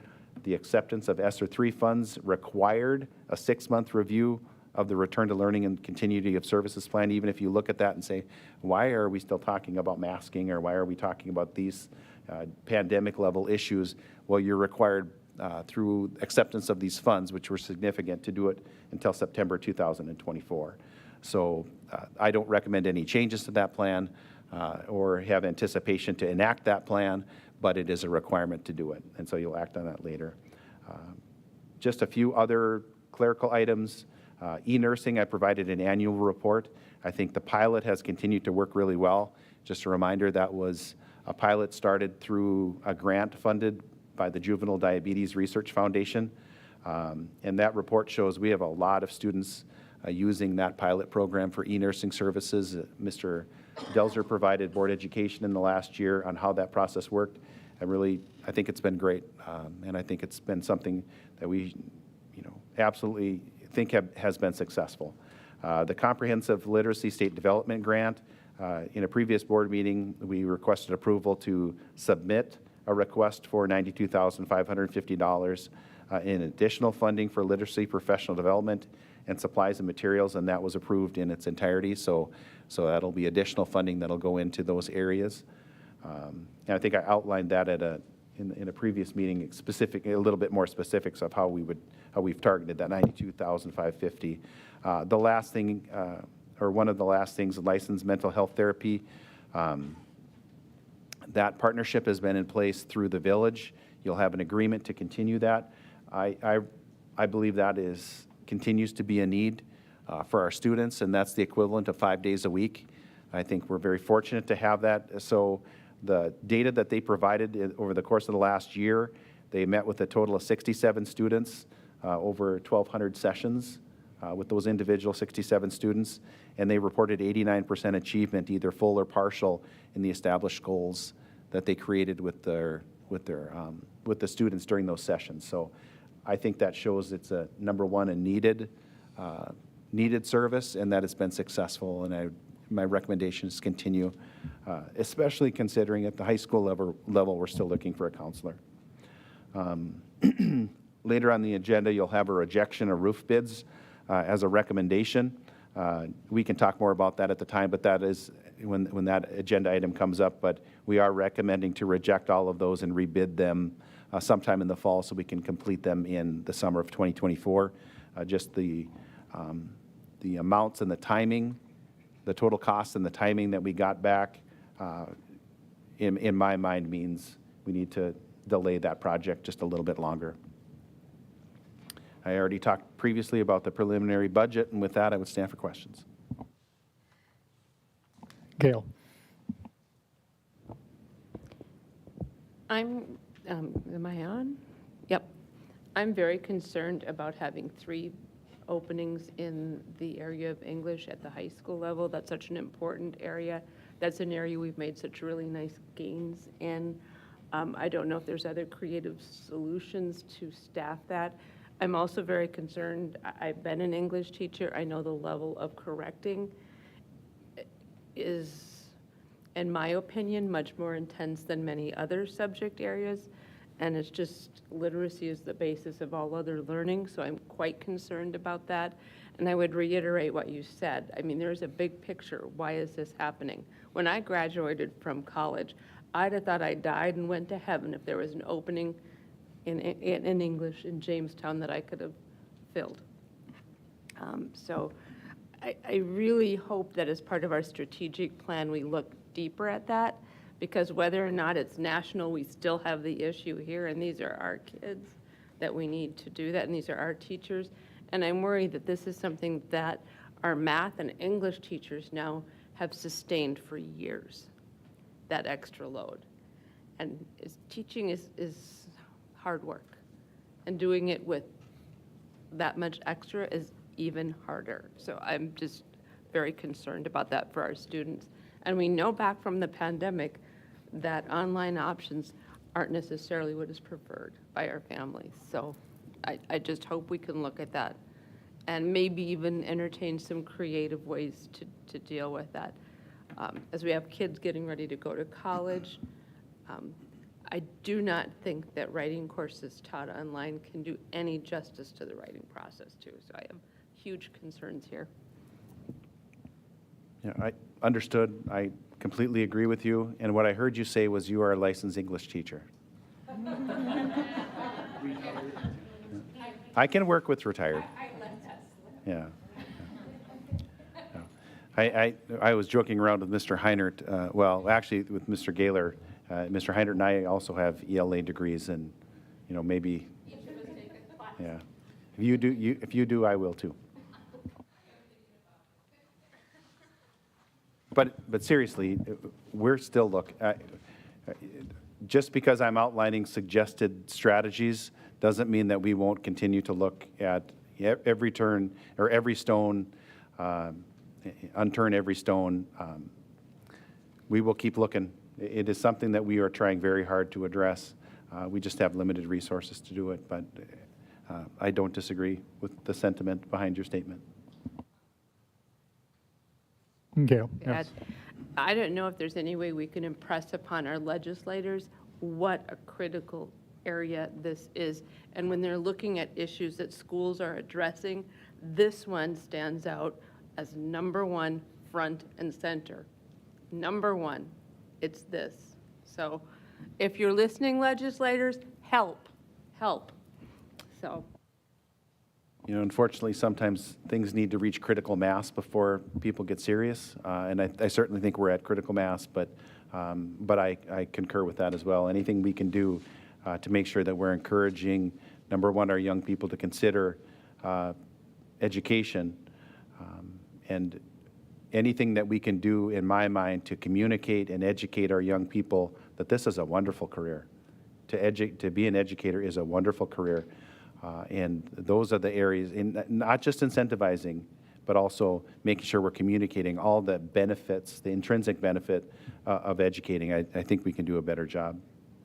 Speaker 7: the acceptance of ESSER 3 funds required a 6-month review of the Return to Learning and Continuity of Services Plan. Even if you look at that and say, why are we still talking about masking, or why are we talking about these pandemic level issues? Well, you're required through acceptance of these funds, which were significant, to do it until September 2024. So I don't recommend any changes to that plan or have anticipation to enact that plan, but it is a requirement to do it, and so you'll act on that later. Just a few other clerical items. E-nursing, I provided an annual report. I think the pilot has continued to work really well. Just a reminder, that was a pilot started through a grant funded by the Juvenile Diabetes Research Foundation. And that report shows we have a lot of students using that pilot program for e-nursing services. Mr. Delzer provided board education in the last year on how that process worked. I think it's been great. And I think it's been something that we, absolutely think has been successful. The Comprehensive Literacy State Development Grant, in a previous board meeting, we requested approval to submit a request for $92,550 in additional funding for literacy professional development and supplies and materials, and that was approved in its entirety. So that'll be additional funding that'll go into those areas. And I think I outlined that in a previous meeting, a little bit more specifics of how we've targeted that $92,550. The last thing, or one of the last things, licensed mental health therapy. That partnership has been in place through the village. You'll have an agreement to continue that. I believe that continues to be a need for our students, and that's the equivalent of 5 days a week. I think we're very fortunate to have that. So the data that they provided over the course of the last year, they met with a total of 67 students, over 1,200 sessions with those individual 67 students, and they reported 89% achievement, either full or partial, in the established goals that they created with the students during those sessions. So I think that shows it's a number one, a needed service, and that it's been successful. And my recommendation is continue, especially considering at the high school level we're still looking for a counselor. Later on the agenda, you'll have a rejection of roof bids as a recommendation. We can talk more about that at the time, but that is when that agenda item comes up. But we are recommending to reject all of those and rebid them sometime in the fall so we can complete them in the summer of 2024. Just the amounts and the timing, the total cost and the timing that we got back, in my mind, means we need to delay that project just a little bit longer. I already talked previously about the preliminary budget, and with that, I would stand for questions.
Speaker 1: Gail.
Speaker 9: Am I on? Yep. I'm very concerned about having 3 openings in the area of English at the high school level. That's such an important area. That's an area we've made such really nice gains in. I don't know if there's other creative solutions to staff that. I'm also very concerned. I've been an English teacher. I know the level of correcting is, in my opinion, much more intense than many other subject areas. And it's just literacy is the basis of all other learning, so I'm quite concerned about that. And I would reiterate what you said. I mean, there's a big picture. Why is this happening? When I graduated from college, I'd have thought I died and went to heaven if there was an opening in English in Jamestown that I could have filled. So I really hope that as part of our strategic plan, we look deeper at that, because whether or not it's national, we still have the issue here, and these are our kids that we need to do that, and these are our teachers. And I'm worried that this is something that our math and English teachers now have sustained for years, that extra load. And teaching is hard work, and doing it with that much extra is even harder. So I'm just very concerned about that for our students. And we know back from the pandemic that online options aren't necessarily what is preferred by our families. So I just hope we can look at that and maybe even entertain some creative ways to deal with that. As we have kids getting ready to go to college, I do not think that writing courses taught online can do any justice to the writing process too. So I have huge concerns here.
Speaker 7: Yeah, I understood. I completely agree with you. And what I heard you say was you are a licensed English teacher. I can work with retired. Yeah. I was joking around with Mr. Heinert, well, actually with Mr. Gaylor. Mr. Heinert and I also have ELA degrees, and maybe. Yeah. If you do, I will too. But seriously, we're still just because I'm outlining suggested strategies doesn't mean that we won't continue to look at every turn or every stone, unturn every stone. We will keep looking. It is something that we are trying very hard to address. We just have limited resources to do it, but I don't disagree with the sentiment behind your statement.
Speaker 1: Gail, yes.
Speaker 9: I don't know if there's any way we can impress upon our legislators what a critical area this is. And when they're looking at issues that schools are addressing, this one stands out as number one, front and center. Number one, it's this. So if you're listening, legislators, help. So.
Speaker 7: Unfortunately, sometimes things need to reach critical mass before people get serious, and I certainly think we're at critical mass, but I concur with that as well. Anything we can do to make sure that we're encouraging, number one, our young people to consider education, and anything that we can do, in my mind, to communicate and educate our young people that this is a wonderful career. To be an educator is a wonderful career. And those are the areas, not just incentivizing, but also making sure we're communicating all the benefits, the intrinsic benefit of educating. I think we can do a better job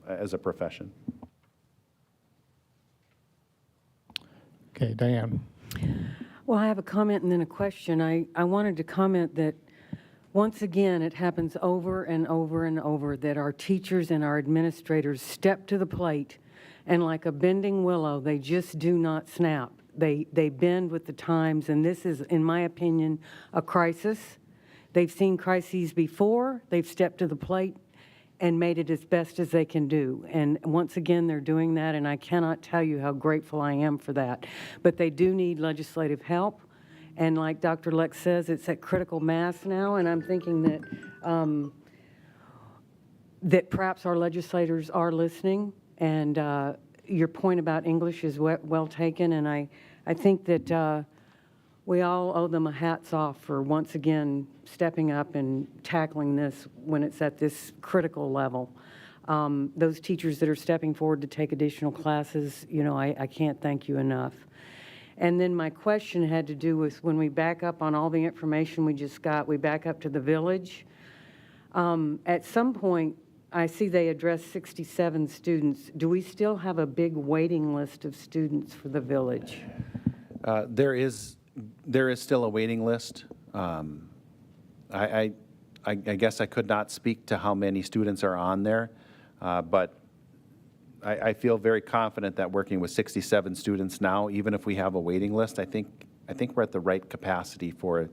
Speaker 7: as a profession.
Speaker 1: Okay, Diane.
Speaker 6: Well, I have a comment and then a question. I wanted to comment that once again, it happens over and over and over that our teachers and our administrators step to the plate, and like a bending willow, they just do not snap. They bend with the times, and this is, in my opinion, a crisis. They've seen crises before. They've stepped to the plate and made it as best as they can do. And once again, they're doing that, and I cannot tell you how grateful I am for that. But they do need legislative help. And like Dr. Leck says, it's at critical mass now, and I'm thinking that that perhaps our legislators are listening. And your point about English is well taken, and I think that we all owe them a hats off for once again stepping up and tackling this when it's at this critical level. Those teachers that are stepping forward to take additional classes, I can't thank you enough. And then my question had to do with when we back up on all the information we just got, we back up to the village. At some point, I see they address 67 students. Do we still have a big waiting list of students for the village?
Speaker 7: There is still a waiting list. I guess I could not speak to how many students are on there, but I feel very confident that working with 67 students now, even if we have a waiting list, I think we're at the right capacity for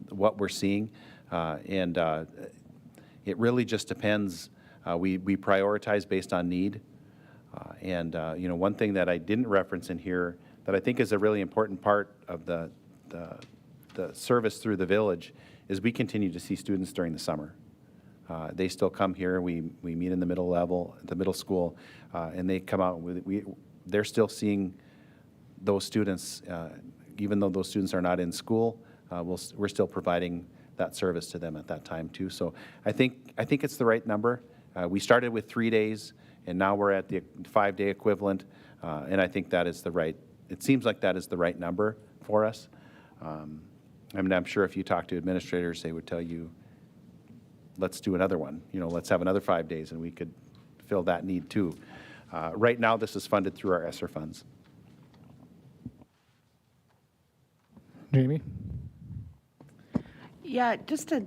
Speaker 7: what we're seeing, and it really just depends. We prioritize based on need, and one thing that I didn't reference in here that I think is a really important part of the service through the village is we continue to see students during the summer. They still come here. We meet in the middle level, the middle school, and they come out. They're still seeing those students, even though those students are not in school. We're still providing that service to them at that time too. So I think it's the right number. We started with 3 days, and now we're at the 5-day equivalent, and I think that is the right. It seems like that is the right number for us. I'm sure if you talk to administrators, they would tell you, let's do another one. Let's have another 5 days, and we could fill that need too. Right now, this is funded through our ESSER funds.
Speaker 1: Jamie?
Speaker 10: Yeah, just to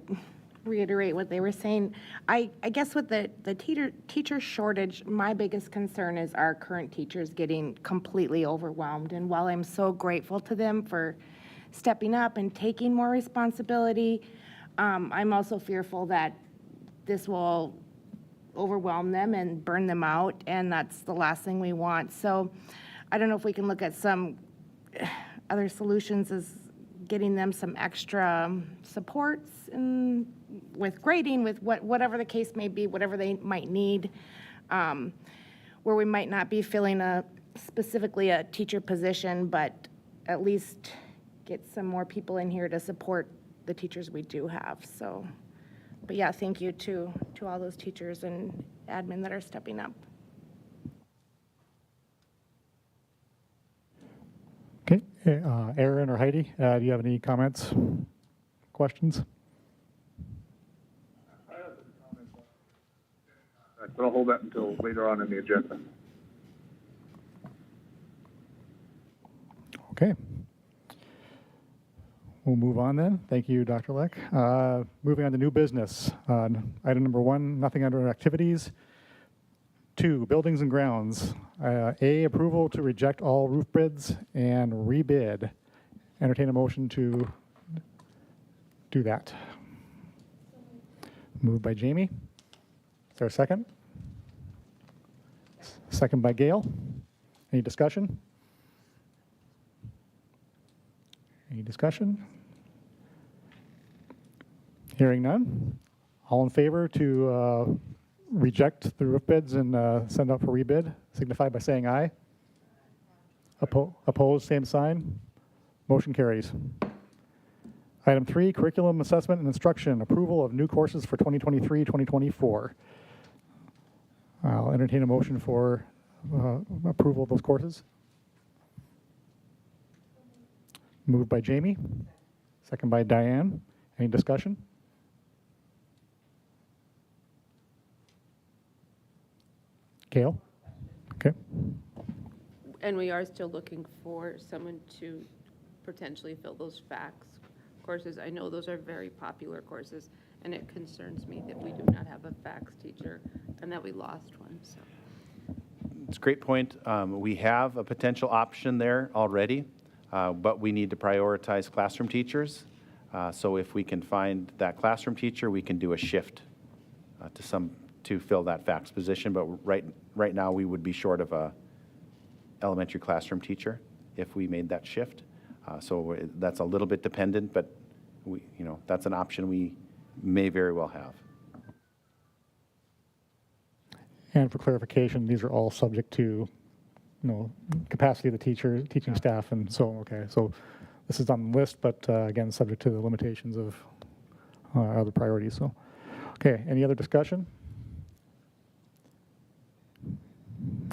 Speaker 10: reiterate what they were saying, I guess with the teacher shortage, my biggest concern is our current teachers getting completely overwhelmed. And while I'm so grateful to them for stepping up and taking more responsibility, I'm also fearful that this will overwhelm them and burn them out, and that's the last thing we want. So I don't know if we can look at some other solutions as getting them some extra supports with grading, with whatever the case may be, whatever they might need, where we might not be filling specifically a teacher position, but at least get some more people in here to support the teachers we do have. So, but yeah, thank you to all those teachers and admin that are stepping up.
Speaker 1: Okay, Aaron or Heidi, do you have any comments, questions?
Speaker 8: I have some comments on that, but I'll hold that until later on in the agenda.
Speaker 1: Okay. We'll move on then. Thank you, Dr. Leck. Moving on to new business. Item number 1, nothing under activities. 2, buildings and grounds. A, approval to reject all roof bids and rebid. Entertain a motion to do that. Moved by Jamie. Is there a second? Second by Gail. Any discussion? Any discussion? Hearing none. All in favor to reject the roof bids and send out for rebid, signify by saying aye. Opposed, same sign. Motion carries. Item 3, curriculum assessment and instruction, approval of new courses for 2023-2024. I'll entertain a motion for approval of those courses. Moved by Jamie, second by Diane. Any discussion? Gail? Okay.
Speaker 9: And we are still looking for someone to potentially fill those FACS courses. I know those are very popular courses, and it concerns me that we do not have a FACS teacher and that we lost one, so.
Speaker 7: It's a great point. We have a potential option there already, but we need to prioritize classroom teachers. So if we can find that classroom teacher, we can do a shift to fill that FACS position. But right now, we would be short of a elementary classroom teacher if we made that shift. So that's a little bit dependent, but that's an option we may very well have.
Speaker 1: And for clarification, these are all subject to, capacity of the teacher, teaching staff, and so, okay. So this is on the list, but again, subject to the limitations of other priorities, so. Okay, any other discussion?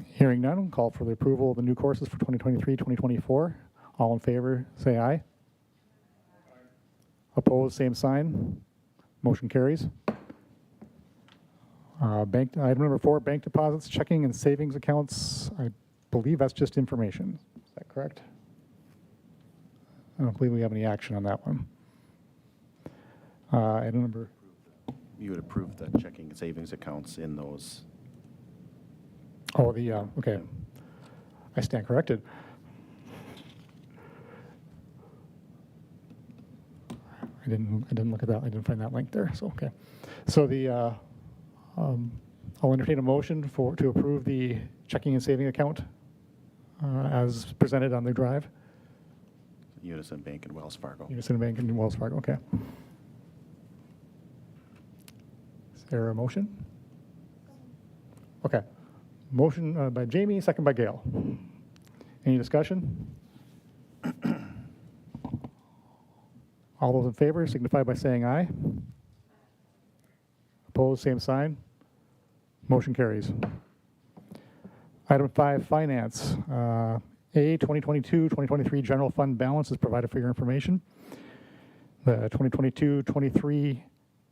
Speaker 1: Hearing none, call for the approval of the new courses for 2023-2024. All in favor, say aye. Opposed, same sign. Motion carries. Item number 4, bank deposits, checking and savings accounts. I believe that's just information. Is that correct? I don't believe we have any action on that one. Item number.
Speaker 7: You would approve the checking and savings accounts in those.
Speaker 1: Oh, okay. I stand corrected. I didn't look at that. I didn't find that link there. So okay. So I'll entertain a motion to approve the checking and saving account as presented on the drive.
Speaker 7: Unison Bank and Wells Fargo.
Speaker 1: Unison Bank and Wells Fargo. Okay. Is there a motion? Okay. Motion by Jamie, second by Gail. Any discussion? All those in favor signify by saying aye. Opposed, same sign. Motion carries. Item 5, finance. A, 2022-2023 general fund balance is provided for your information. The 2022-23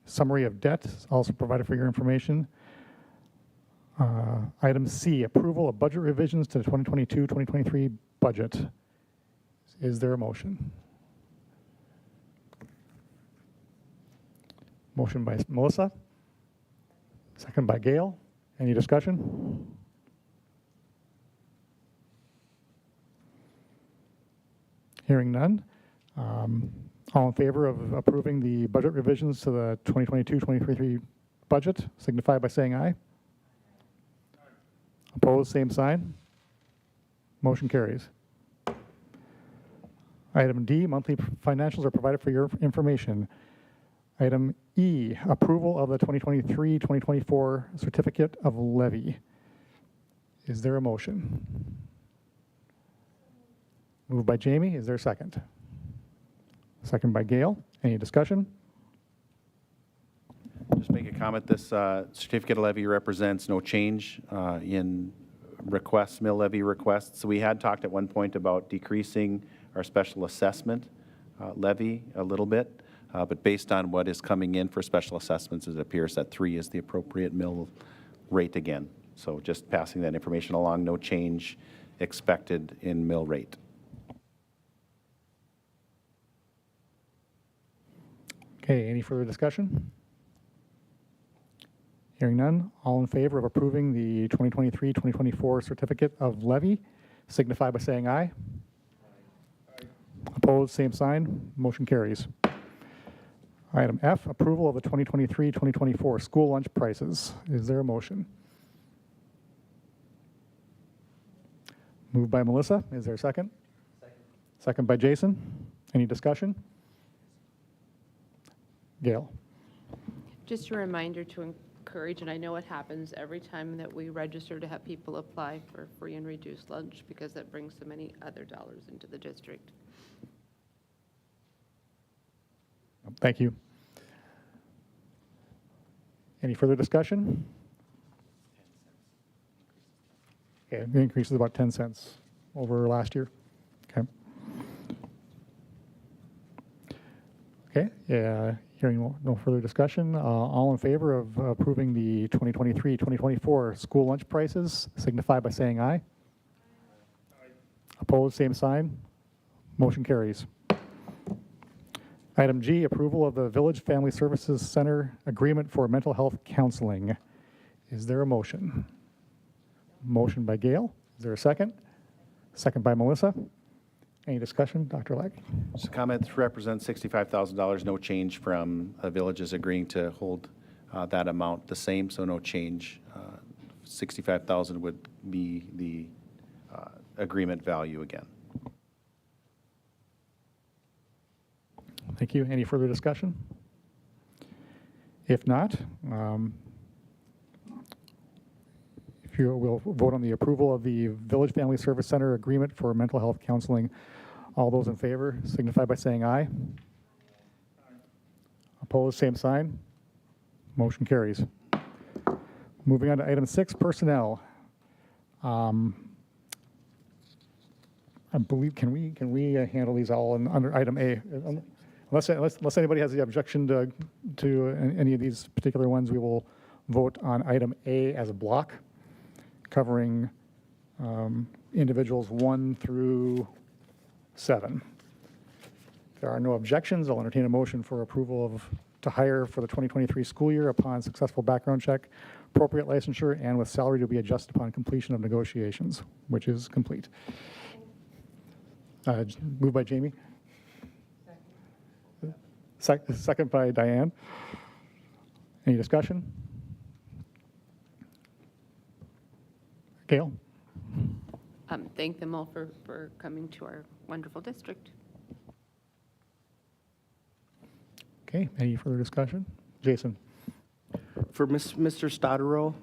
Speaker 1: summary of debt is also provided for your information. Item C, approval of budget revisions to the 2022-2023 budget. Is there a motion? Motion by Melissa, second by Gail. Any discussion? Hearing none. All in favor of approving the budget revisions to the 2022-2023 budget signify by saying aye. Opposed, same sign. Motion carries. Item D, monthly financials are provided for your information. Item E, approval of the 2023-2024 certificate of levy. Is there a motion? Moved by Jamie. Is there a second? Second by Gail. Any discussion?
Speaker 7: Just make a comment. This certificate of levy represents no change in requests, mill levy requests. So we had talked at one point about decreasing our special assessment levy a little bit, but based on what is coming in for special assessments, it appears that 3 is the appropriate mill rate again. So just passing that information along, no change expected in mill rate.
Speaker 1: Okay, any further discussion? Hearing none, all in favor of approving the 2023-2024 certificate of levy signify by saying aye. Opposed, same sign. Motion carries. Item F, approval of the 2023-2024 school lunch prices. Is there a motion? Moved by Melissa. Is there a second? Second by Jason. Any discussion? Gail.
Speaker 9: Just a reminder to encourage, and I know it happens every time that we register to have people apply for free and reduced lunch because that brings so many other dollars into the district.
Speaker 1: Thank you. Any further discussion? Okay, the increase is about 10 cents over last year. Okay. Okay, yeah, hearing no further discussion, all in favor of approving the 2023-2024 school lunch prices signify by saying aye. Opposed, same sign. Motion carries. Item G, approval of the Village Family Services Center agreement for mental health counseling. Is there a motion? Motion by Gail. Is there a second? Second by Melissa. Any discussion, Dr. Leck?
Speaker 7: So comments represent $65,000, no change from villages agreeing to hold that amount the same, so no change. 65,000 would be the agreement value again.
Speaker 1: Thank you. Any further discussion? If not, if you will vote on the approval of the Village Family Service Center agreement for mental health counseling. All those in favor signify by saying aye. Opposed, same sign. Motion carries. Moving on to item 6, personnel. I believe, can we handle these all under item A? Unless anybody has the objection to any of these particular ones, we will vote on item A as a block, covering individuals 1 through 7. If there are no objections, I'll entertain a motion for approval to hire for the 2023 school year upon successful background check, appropriate licensure, and with salary to be adjusted upon completion of negotiations, which is complete. Moved by Jamie. Second by Diane. Any discussion? Gail?
Speaker 9: Thank them all for coming to our wonderful district.
Speaker 1: Okay, any further discussion? Jason?
Speaker 5: For Mr. Stodero,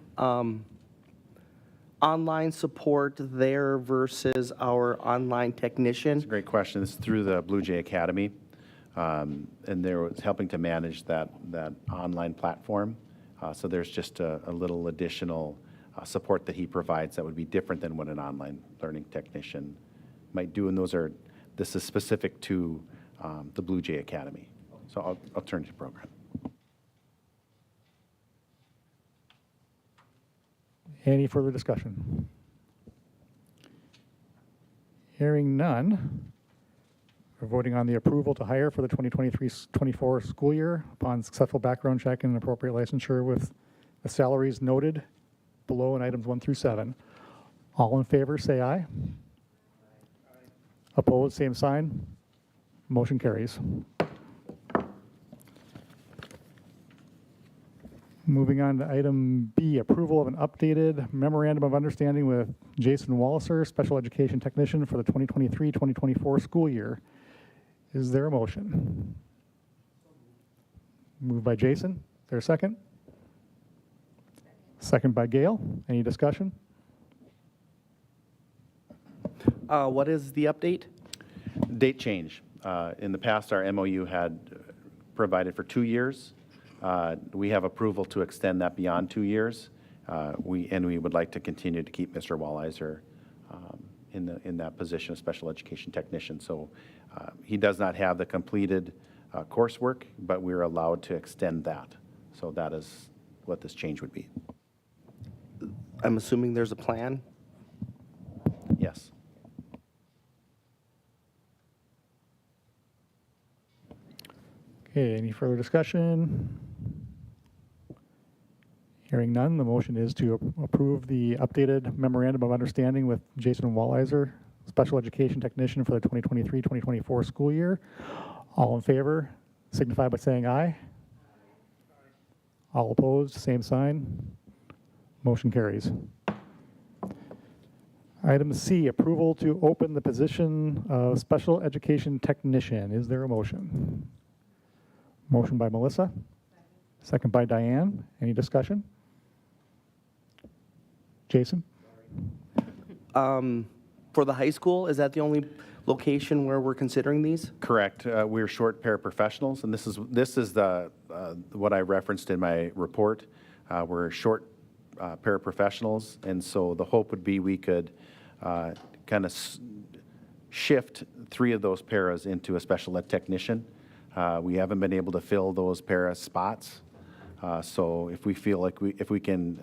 Speaker 5: online support there versus our online technician.
Speaker 7: It's a great question. This is through the Blue Jay Academy, and they're helping to manage that online platform. So there's just a little additional support that he provides that would be different than what an online learning technician might do, and this is specific to the Blue Jay Academy. So I'll turn to the program.
Speaker 1: Any further discussion? Hearing none, We're voting on the approval to hire for the 2023-24 school year upon successful background check and appropriate licensure with the salaries noted below in items 1 through 7. All in favor, say aye. Opposed, same sign. Motion carries. Moving on to item B, approval of an updated memorandum of understanding with Jason Walliser, special education technician for the 2023-2024 school year. Is there a motion? Moved by Jason. Is there a second? Second by Gail. Any discussion?
Speaker 5: What is the update?
Speaker 7: Date change. In the past, our MOU had provided for 2 years. We have approval to extend that beyond 2 years. We would like to continue to keep Mr. Walliser in that position of special education technician. So he does not have the completed coursework, but we're allowed to extend that. So that is what this change would be.
Speaker 5: I'm assuming there's a plan?
Speaker 7: Yes.
Speaker 1: Okay, any further discussion? Hearing none, the motion is to approve the updated memorandum of understanding with Jason Walliser, special education technician for the 2023-2024 school year. All in favor, signify by saying aye. All opposed, same sign. Motion carries. Item C, approval to open the position of special education technician. Is there a motion? Motion by Melissa. Second by Diane. Any discussion? Jason?
Speaker 5: For the high school, is that the only location where we're considering these?
Speaker 7: Correct. We're short paraprofessionals, and this is the what I referenced in my report. We're short paraprofessionals, and so the hope would be we could kind of shift 3 of those paras into a special ed technician. We haven't been able to fill those para spots, so if we feel like if we can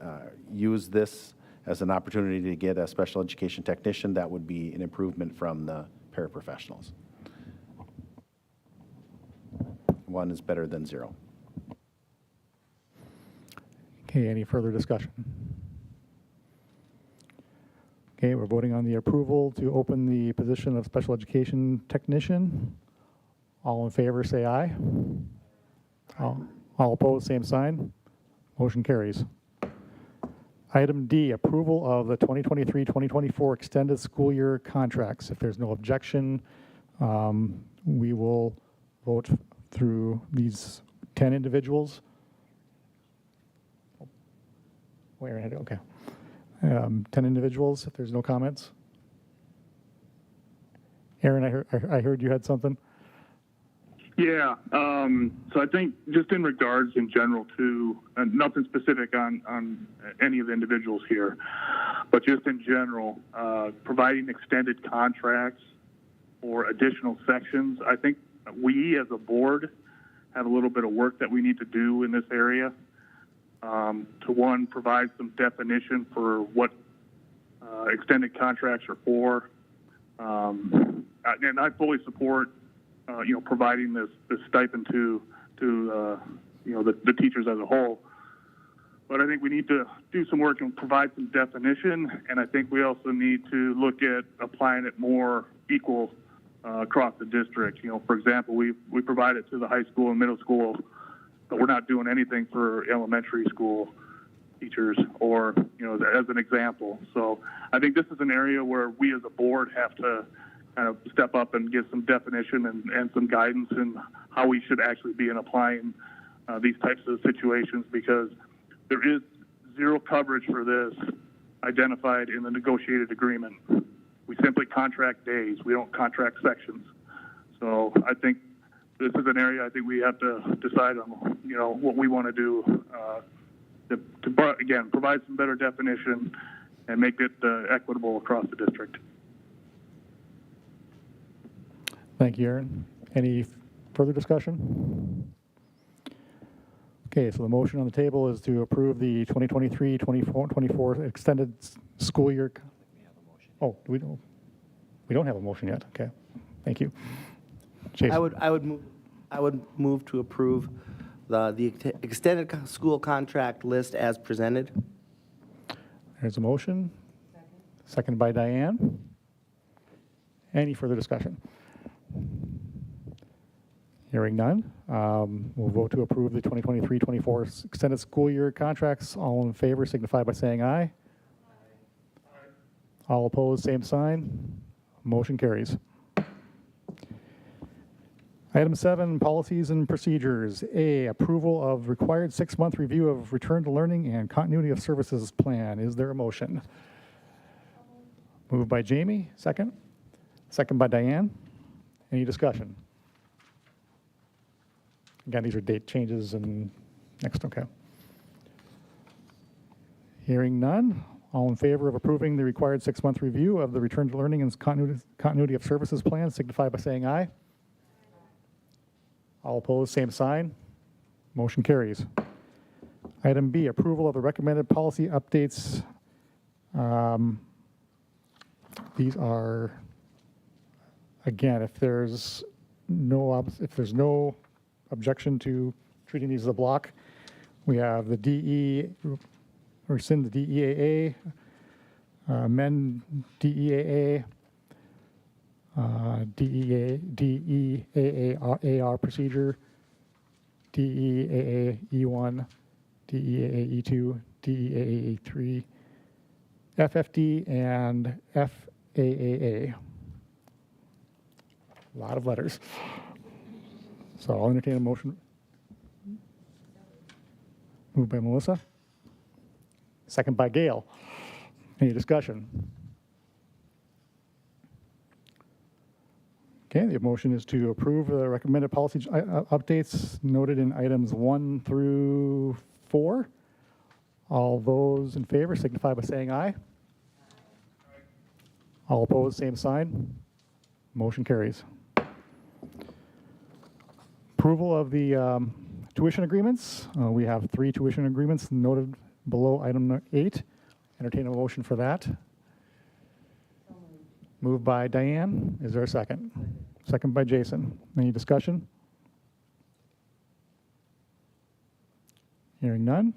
Speaker 7: use this as an opportunity to get a special education technician, that would be an improvement from the paraprofessionals. 1 is better than 0.
Speaker 1: Okay, any further discussion? Okay, we're voting on the approval to open the position of special education technician. All in favor, say aye. All opposed, same sign. Motion carries. Item D, approval of the 2023-2024 extended school year contracts. If there's no objection, we will vote through these 10 individuals. Wait, okay. 10 individuals, if there's no comments. Aaron, I heard you had something.
Speaker 8: Yeah, so I think just in regards in general to, nothing specific on any of the individuals here, but just in general, providing extended contracts or additional sections, I think we as a board have a little bit of work that we need to do in this area. To one, provide some definition for what extended contracts are for. And I fully support providing this stipend to the teachers as a whole. But I think we need to do some work and provide some definition, and I think we also need to look at applying it more equal across the district. For example, we provide it to the high school and middle school, but we're not doing anything for elementary school teachers, or as an example. So I think this is an area where we as a board have to kind of step up and give some definition and some guidance in how we should actually be in applying these types of situations, because there is 0 coverage for this identified in the negotiated agreement. We simply contract days. We don't contract sections. So I think this is an area I think we have to decide on, what we want to do to again, provide some better definition and make it equitable across the district.
Speaker 1: Thank you, Aaron. Any further discussion? Okay, so the motion on the table is to approve the 2023-24 extended school year. Oh, we don't have a motion yet. Okay, thank you. Jason.
Speaker 5: I would move to approve the extended school contract list as presented.
Speaker 1: There's a motion. Seconded by Diane. Any further discussion? Hearing none, we'll vote to approve the 2023-24 extended school year contracts. All in favor signify by saying aye. All opposed, same sign. Motion carries. Item 7, policies and procedures. A, approval of required 6-month review of return to learning and continuity of services plan. Is there a motion? Moved by Jamie, second. Second by Diane. Any discussion? Again, these are date changes and next, okay. Hearing none. All in favor of approving the required 6-month review of the return to learning and continuity of services plan signify by saying aye. All opposed, same sign. Motion carries. Item B, approval of the recommended policy updates. These are, again, if there's no objection to treating these as a block, we have the rescind the DEAA, amend DEAA, DEAAR procedure, DEAA E1, DEAA E2, DEAA E3, FFD, and FAAA. A lot of letters. So I'll entertain a motion. Moved by Melissa. Second by Gail. Any discussion? Okay, the motion is to approve the recommended policy updates noted in items 1 through 4. All those in favor signify by saying aye. All opposed, same sign. Motion carries. Approval of the tuition agreements. We have 3 tuition agreements noted below item 8. Entertain a motion for that. Moved by Diane. Is there a second? Second by Jason. Any discussion? Hearing none.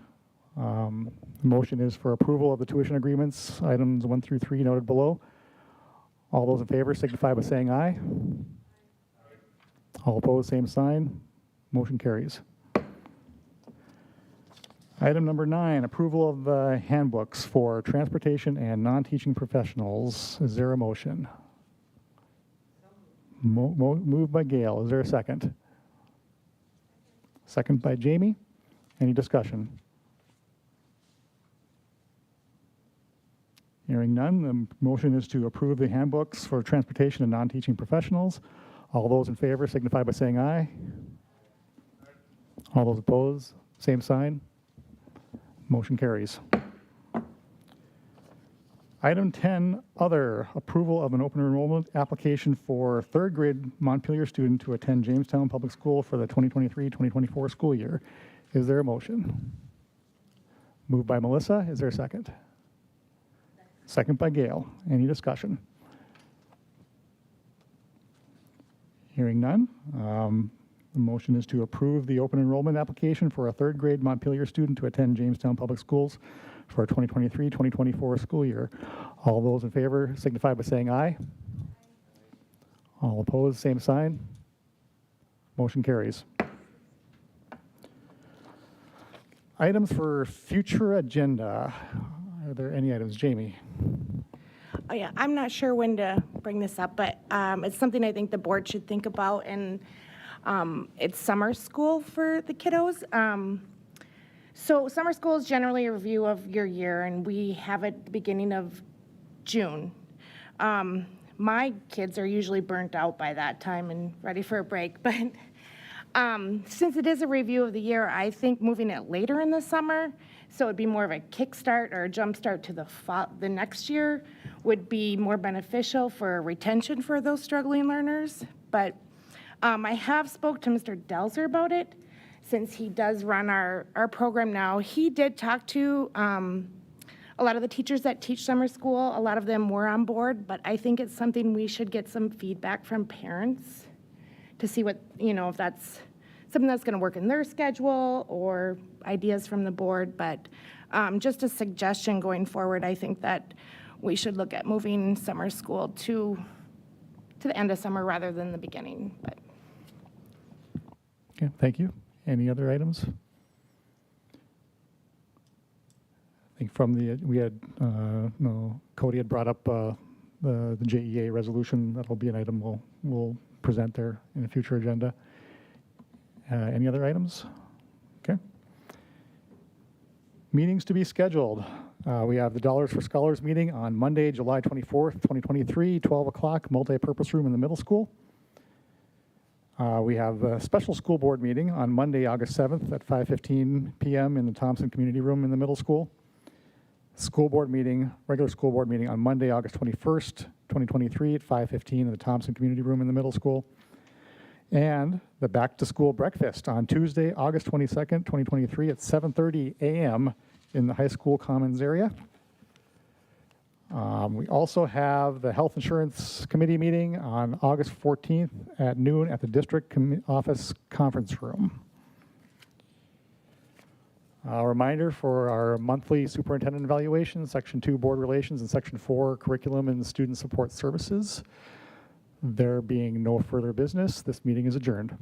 Speaker 1: The motion is for approval of the tuition agreements, items 1 through 3 noted below. All those in favor signify by saying aye. All opposed, same sign. Motion carries. Item number 9, approval of the handbooks for transportation and non-teaching professionals. Is there a motion? Moved by Gail. Is there a second? Second by Jamie. Any discussion? Hearing none, the motion is to approve the handbooks for transportation and non-teaching professionals. All those in favor signify by saying aye. All those opposed, same sign. Motion carries. Item 10, other, approval of an open enrollment application for 3rd grade Montpelier student to attend Jamestown Public School for the 2023-2024 school year. Is there a motion? Moved by Melissa. Is there a second? Second by Gail. Any discussion? Hearing none. The motion is to approve the open enrollment application for a 3rd grade Montpelier student to attend Jamestown Public Schools for 2023-2024 school year. All those in favor signify by saying aye. All opposed, same sign. Motion carries. Items for future agenda. Are there any items? Jamie?
Speaker 10: Oh, yeah, I'm not sure when to bring this up, but it's something I think the board should think about, and it's summer school for the kiddos. So summer school is generally a review of your year, and we have it at the beginning of June. My kids are usually burnt out by that time and ready for a break, but since it is a review of the year, I think moving it later in the summer, so it'd be more of a kickstart or a jumpstart to the next year, would be more beneficial for retention for those struggling learners. But I have spoke to Mr. Delzer about it, since he does run our program now. He did talk to a lot of the teachers that teach summer school. A lot of them were on board, but I think it's something we should get some feedback from parents to see what, if that's something that's going to work in their schedule or ideas from the board. But just a suggestion going forward, I think that we should look at moving summer school to the end of summer rather than the beginning. But
Speaker 1: Okay, thank you. Any other items? I think from we had, no, Cody had brought up the JEA resolution. That'll be an item we'll present there in a future agenda. Any other items? Okay. Meetings to be scheduled. We have the Dollars for Scholars meeting on Monday, July 24th, 2023, 12 o'clock, multi-purpose room in the middle school. We have a special school board meeting on Monday, August 7th at 5:15 p.m. in the Thompson Community Room in the middle school. School board meeting, regular school board meeting on Monday, August 21st, 2023 at 5:15 in the Thompson Community Room in the middle school. And the back to school breakfast on Tuesday, August 22nd, 2023 at 7:30 a.m. in the high school commons area. We also have the Health Insurance Committee meeting on August 14th at noon at the District Office Conference Room. A reminder for our monthly superintendent evaluation, Section 2 Board Relations, and Section 4 Curriculum and Student Support Services. There being no further business, this meeting is adjourned.